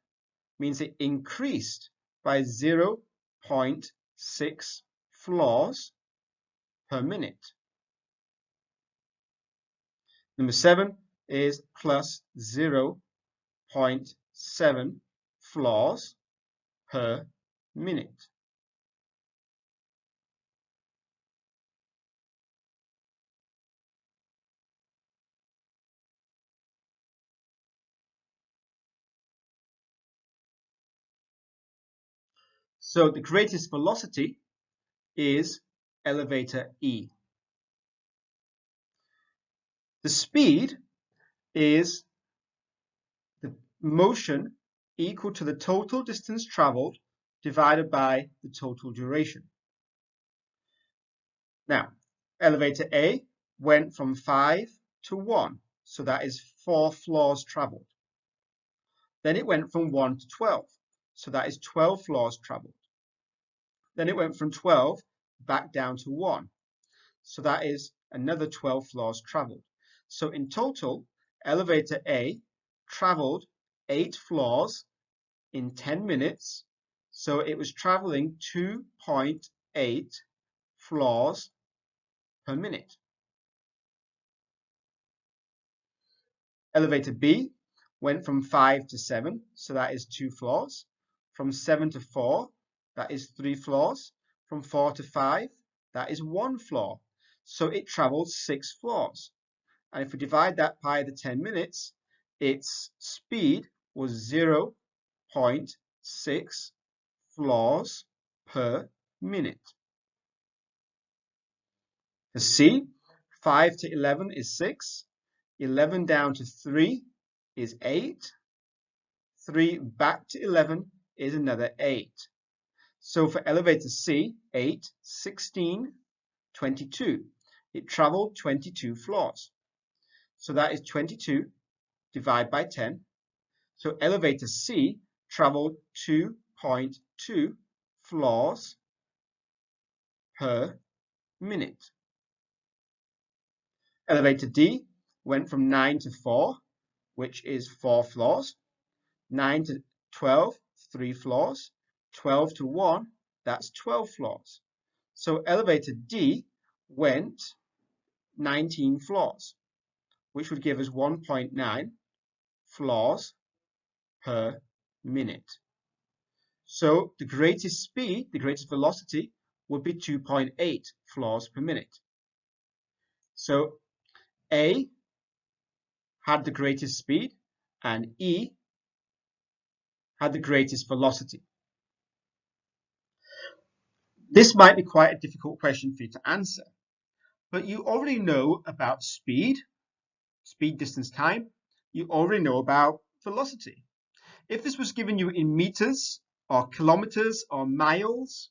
S1: means it increased by 0.6 floors per minute. Number 7 is plus 0.7 floors per minute. So the greatest velocity is elevator E. The speed is the motion equal to the total distance traveled divided by the total duration. Now, elevator A went from 5 to 1, so that is 4 floors traveled. Then it went from 1 to 12, so that is 12 floors traveled. Then it went from 12 back down to 1, so that is another 12 floors traveled. So in total, elevator A traveled 8 floors in 10 minutes, so it was traveling 2.8 floors per minute. Elevator B went from 5 to 7, so that is 2 floors. From 7 to 4, that is 3 floors. From 4 to 5, that is 1 floor. So it traveled 6 floors. And if we divide that by the 10 minutes, its speed was 0.6 floors per minute. For C, 5 to 11 is 6. 11 down to 3 is 8. 3 back to 11 is another 8. So for elevator C, 8, 16, 22. It traveled 22 floors. So that is 22 divided by 10. So elevator C traveled 2.2 floors per minute. Elevator D went from 9 to 4, which is 4 floors. 9 to 12, 3 floors. 12 to 1, that's 12 floors. So elevator D went 19 floors, which would give us 1.9 floors per minute. So the greatest speed, the greatest velocity, would be 2.8 floors per minute. So A had the greatest speed and E had the greatest velocity. This might be quite a difficult question for you to answer, but you already know about speed, distance, time. You already know about velocity. If this was given you in meters or kilometers or miles,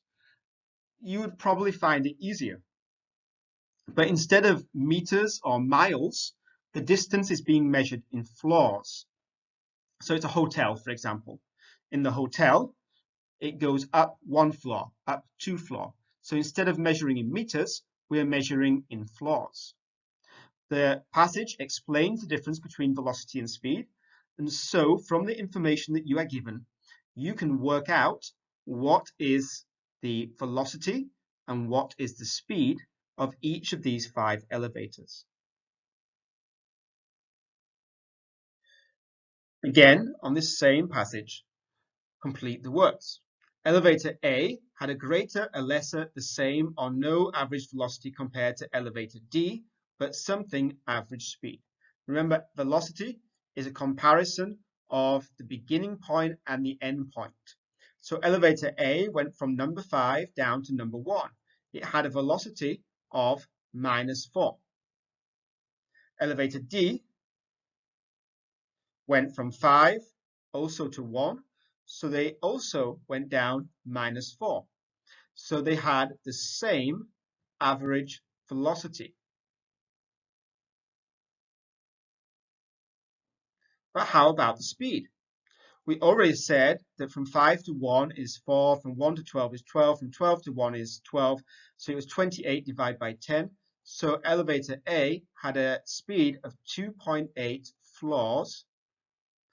S1: you would probably find it easier. But instead of meters or miles, the distance is being measured in floors. So it's a hotel, for example. In the hotel, it goes up 1 floor, up 2 floors. So instead of measuring in meters, we are measuring in floors. The passage explains the difference between velocity and speed. And so from the information that you are given, you can work out what is the velocity and what is the speed of each of these 5 elevators. Again, on this same passage, complete the words. Elevator A had a greater, a lesser, the same, or no average velocity compared to elevator D, but something average speed. Remember, velocity is a comparison of the beginning point and the end point. So elevator A went from number 5 down to number 1. It had a velocity of -4. Elevator D went from 5 also to 1, so they also went down -4. So they had the same average velocity. But how about the speed? We already said that from 5 to 1 is 4, from 1 to 12 is 12, from 12 to 1 is 12, so it was 28 divided by 10. So elevator A had a speed of 2.8 floors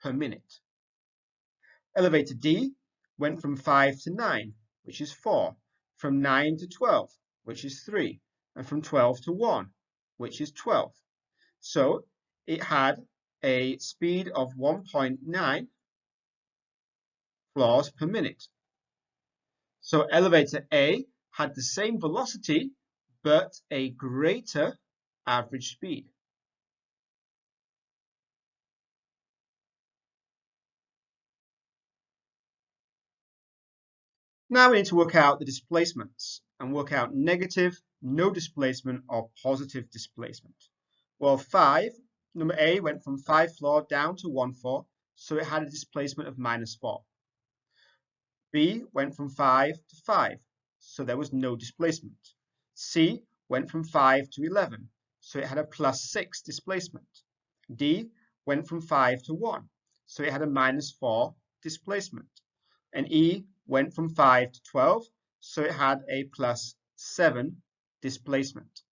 S1: per minute. Elevator D went from 5 to 9, which is 4, from 9 to 12, which is 3, and from 12 to 1, which is 12. So it had a speed of 1.9 floors per minute. So elevator A had the same velocity, but a greater average speed. Now we need to work out the displacements and work out negative, no displacement, or positive displacement. Well, number A went from 5 floor down to 1 floor, so it had a displacement of -4. B went from 5 to 5, so there was no displacement. C went from 5 to 11, so it had a +6 displacement. D went from 5 to 1, so it had a -4 displacement. And E went from 5 to 12, so it had a +7 displacement.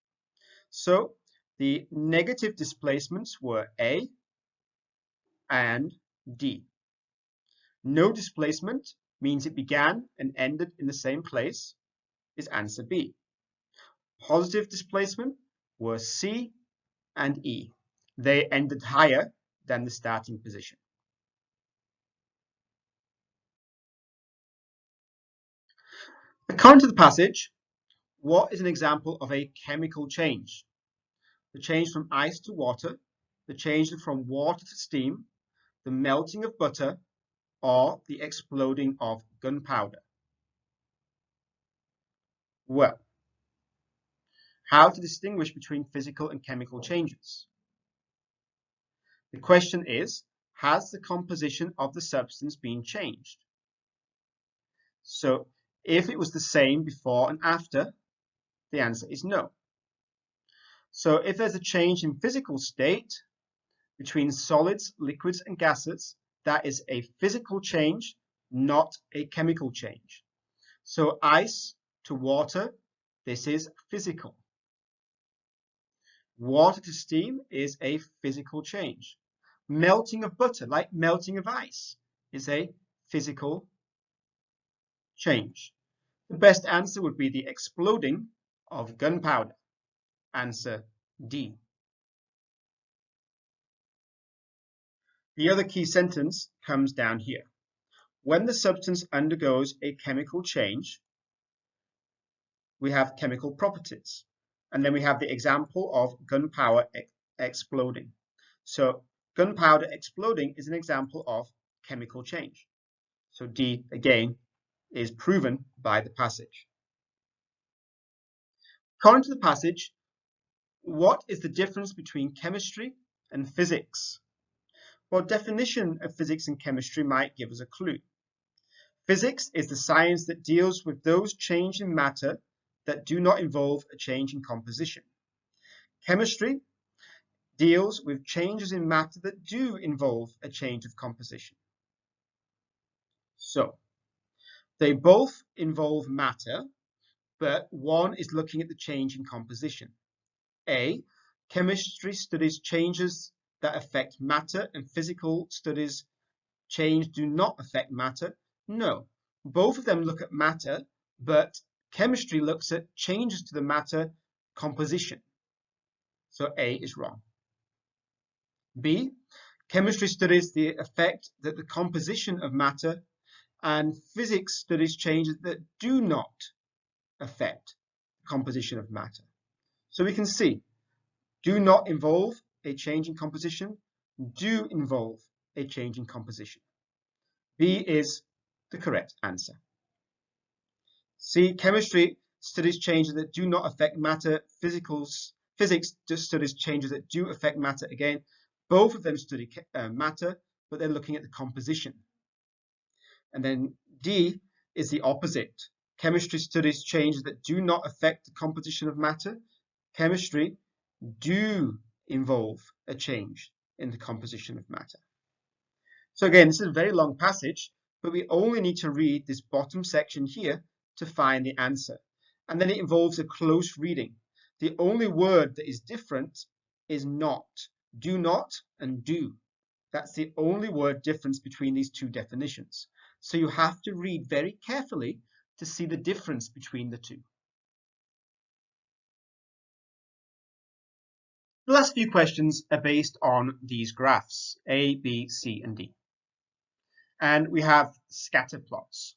S1: So the negative displacements were A and D. No displacement means it began and ended in the same place, is answer B. Positive displacement were C and E. They ended higher than the starting position. According to the passage, what is an example of a chemical change? The change from ice to water, the change from water to steam, the melting of butter, or the exploding of gunpowder. Well, how to distinguish between physical and chemical changes? The question is, has the composition of the substance been changed? So if it was the same before and after, the answer is no. So if there's a change in physical state between solids, liquids, and gases, that is a physical change, not a chemical change. So ice to water, this is physical. Water to steam is a physical change. Melting of butter, like melting of ice, is a physical change. The best answer would be the exploding of gunpowder. Answer D. The other key sentence comes down here. When the substance undergoes a chemical change, we have chemical properties. And then we have the example of gunpowder exploding. So gunpowder exploding is an example of chemical change. So D, again, is proven by the passage. According to the passage, what is the difference between chemistry and physics? Well, definition of physics and chemistry might give us a clue. Physics is the science that deals with those changes in matter that do not involve a change in composition. Chemistry deals with changes in matter that do involve a change of composition. So, they both involve matter, but one is looking at the change in composition. A, chemistry studies changes that affect matter, and physical studies change do not affect matter. No, both of them look at matter, but chemistry looks at changes to the matter composition. So A is wrong. B, chemistry studies the effect that the composition of matter, and physics studies changes that do not affect the composition of matter. So we can see, do not involve a change in composition, do involve a change in composition. B is the correct answer. C, chemistry studies changes that do not affect matter. Physics studies changes that do affect matter. Again, both of them study matter, but they're looking at the composition. And then D is the opposite. Chemistry studies changes that do not affect the composition of matter. Chemistry do involve a change in the composition of matter. So again, this is a very long passage, but we only need to read this bottom section here to find the answer. And then it involves a close reading. The only word that is different is not. Do not and do. That's the only word difference between these two definitions. So you have to read very carefully to see the difference between the two. The last few questions are based on these graphs, A, B, C, and D. And we have scatter plots.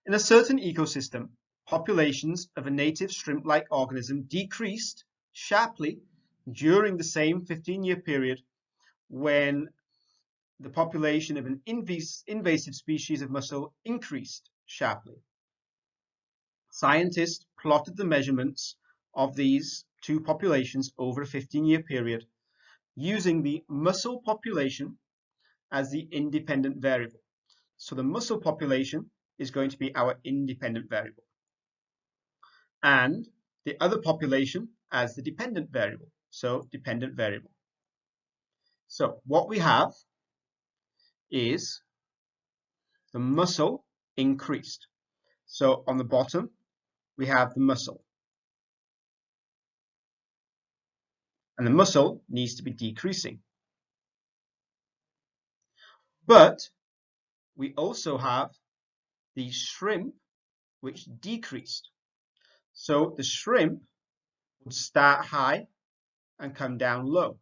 S1: In a certain ecosystem, populations of a native shrimp-like organism decreased sharply during the same 15-year period when the population of an invasive species of mussel increased sharply. Scientists plotted the measurements of these two populations over a 15-year period using the mussel population as the independent variable. So the mussel population is going to be our independent variable, and the other population as the dependent variable. So dependent variable. So what we have is the mussel increased. So on the bottom, we have the mussel. And the mussel needs to be decreasing. But we also have the shrimp, which decreased. So the shrimp would start high and come down low.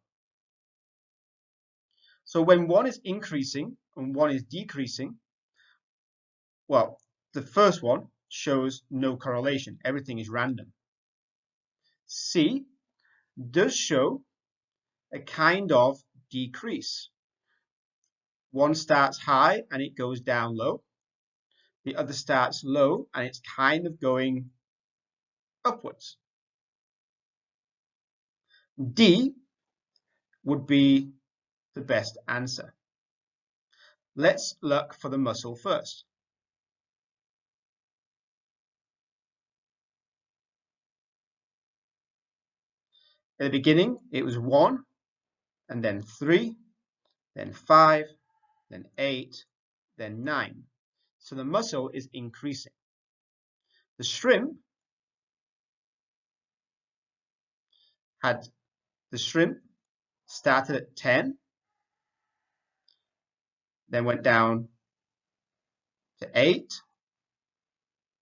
S1: So when one is increasing and one is decreasing, well, the first one shows no correlation. Everything is random. C does show a kind of decrease. One starts high and it goes down low. The other starts low and it's kind of going upwards. D would be the best answer. Let's look for the mussel first. At the beginning, it was 1, and then 3, then 5, then 8, then 9. So the mussel is increasing. The shrimp started at 10, then went down to 8,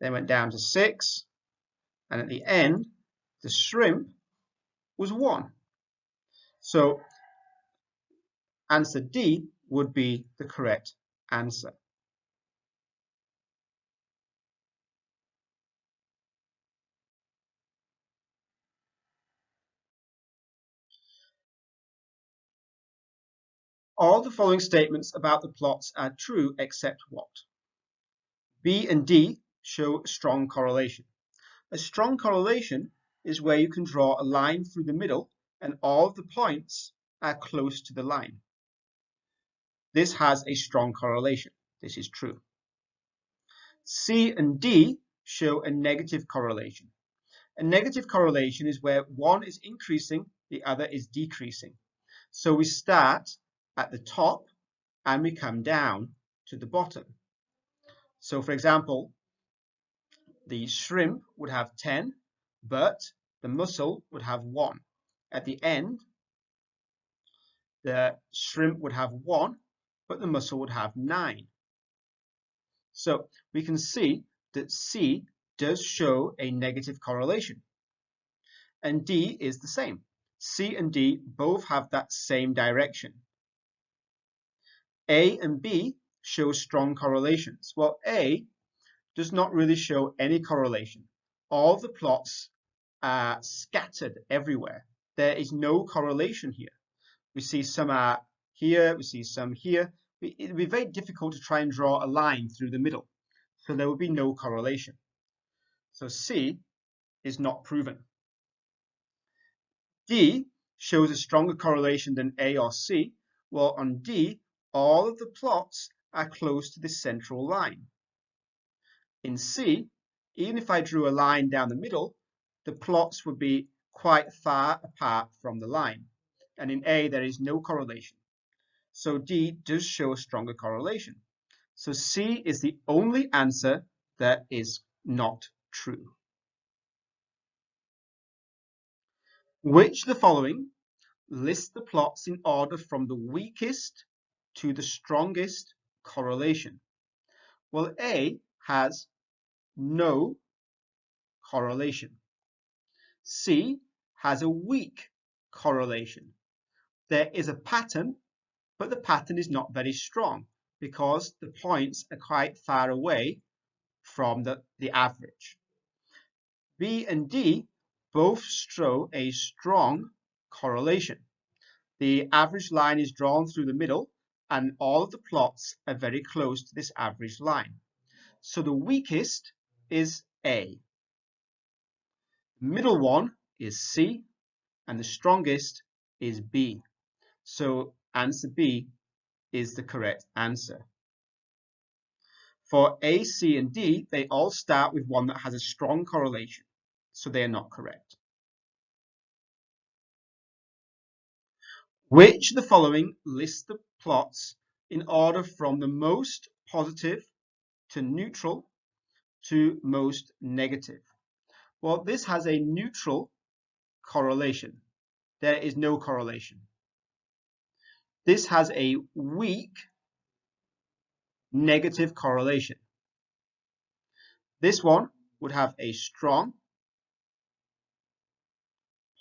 S1: then went down to 6, and at the end, the shrimp was 1. So answer D would be the correct answer. All the following statements about the plots are true except what? B and D show strong correlation. A strong correlation is where you can draw a line through the middle and all of the points are close to the line. This has a strong correlation. This is true. C and D show a negative correlation. A negative correlation is where one is increasing, the other is decreasing. So we start at the top and we come down to the bottom. So for example, the shrimp would have 10, but the mussel would have 1. At the end, the shrimp would have 1, but the mussel would have 9. So we can see that C does show a negative correlation. And D is the same. C and D both have that same direction. A and B show strong correlations. Well, A does not really show any correlation. All the plots are scattered everywhere. There is no correlation here. We see some are here, we see some here. It would be very difficult to try and draw a line through the middle. So there would be no correlation. So C is not proven. D shows a stronger correlation than A or C. Well, on D, all of the plots are close to the central line. In C, even if I drew a line down the middle, the plots would be quite far apart from the line. And in A, there is no correlation. So D does show a stronger correlation. So C is the only answer that is not true. Which of the following list the plots in order from the weakest to the strongest correlation. Well, A has no correlation. C has a weak correlation. There is a pattern, but the pattern is not very strong because the points are quite far away from the average. B and D both show a strong correlation. The average line is drawn through the middle and all of the plots are very close to this average line. So the weakest is A. The middle one is C and the strongest is B. So answer B is the correct answer. For A, C, and D, they all start with one that has a strong correlation, so they are not correct. Which of the following lists the plots in order from the most positive to neutral to most negative? Well, this has a neutral correlation. There is no correlation. This has a weak negative correlation. This one would have a strong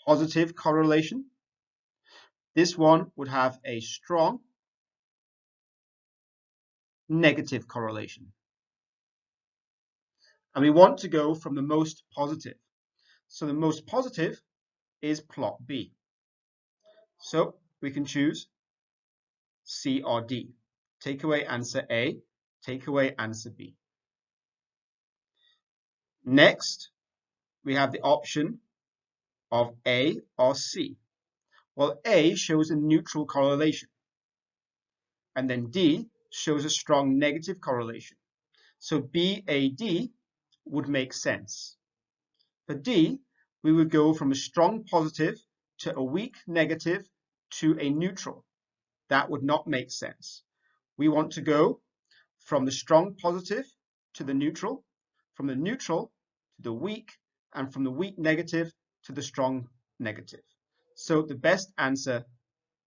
S1: positive correlation. This one would have a strong negative correlation. And we want to go from the most positive. So the most positive is plot B. So we can choose C or D. Take away answer A, take away answer B. Next, we have the option of A or C. Well, A shows a neutral correlation, and then D shows a strong negative correlation. So BAD would make sense. For D, we would go from a strong positive to a weak negative to a neutral. That would not make sense. We want to go from the strong positive to the neutral, from the neutral to the weak, and from the weak negative to the strong negative. So the best answer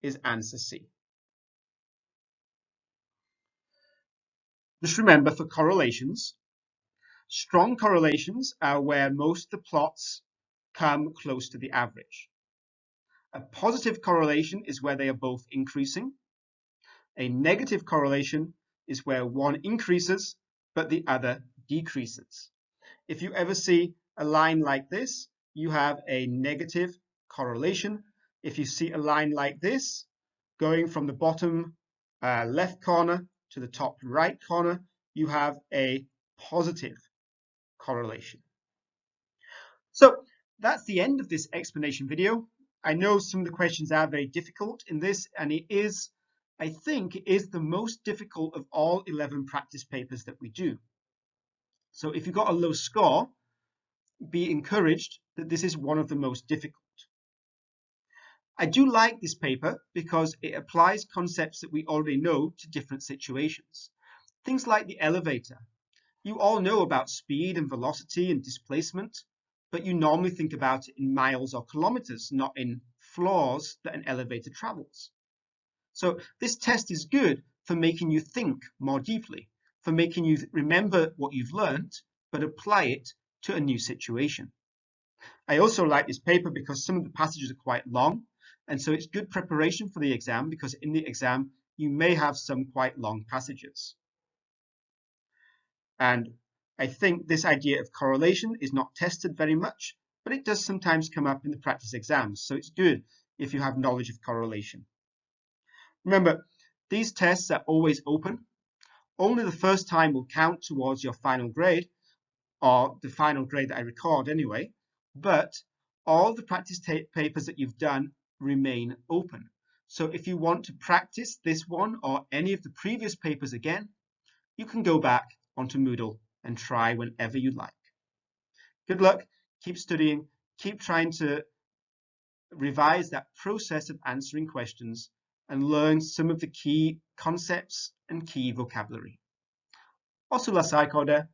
S1: is answer C. Just remember, for correlations, strong correlations are where most of the plots come close to the average. A positive correlation is where they are both increasing. A negative correlation is where one increases but the other decreases. If you ever see a line like this, you have a negative correlation. If you see a line like this, going from the bottom left corner to the top right corner, you have a positive correlation. So that's the end of this explanation video. I know some of the questions are very difficult in this, and I think it is the most difficult of all 11 practice papers that we do. So if you got a low score, be encouraged that this is one of the most difficult. I do like this paper because it applies concepts that we already know to different situations. Things like the elevator. You all know about speed and velocity and displacement, but you normally think about it in miles or kilometers, not in floors that an elevator travels. So this test is good for making you think more deeply, for making you remember what you've learned, but apply it to a new situation. I also like this paper because some of the passages are quite long, and so it's good preparation for the exam, because in the exam you may have some quite long passages. And I think this idea of correlation is not tested very much, but it does sometimes come up in the practice exams, so it's good if you have knowledge of correlation. Remember, these tests are always open. Only the first time will count towards your final grade, or the final grade that I record anyway, but all the practice papers that you've done remain open. So if you want to practice this one or any of the previous papers again, you can go back onto Moodle and try whenever you like. Good luck, keep studying, keep trying to revise that process of answering questions and learn some of the key concepts and key vocabulary. Osu lasai kode.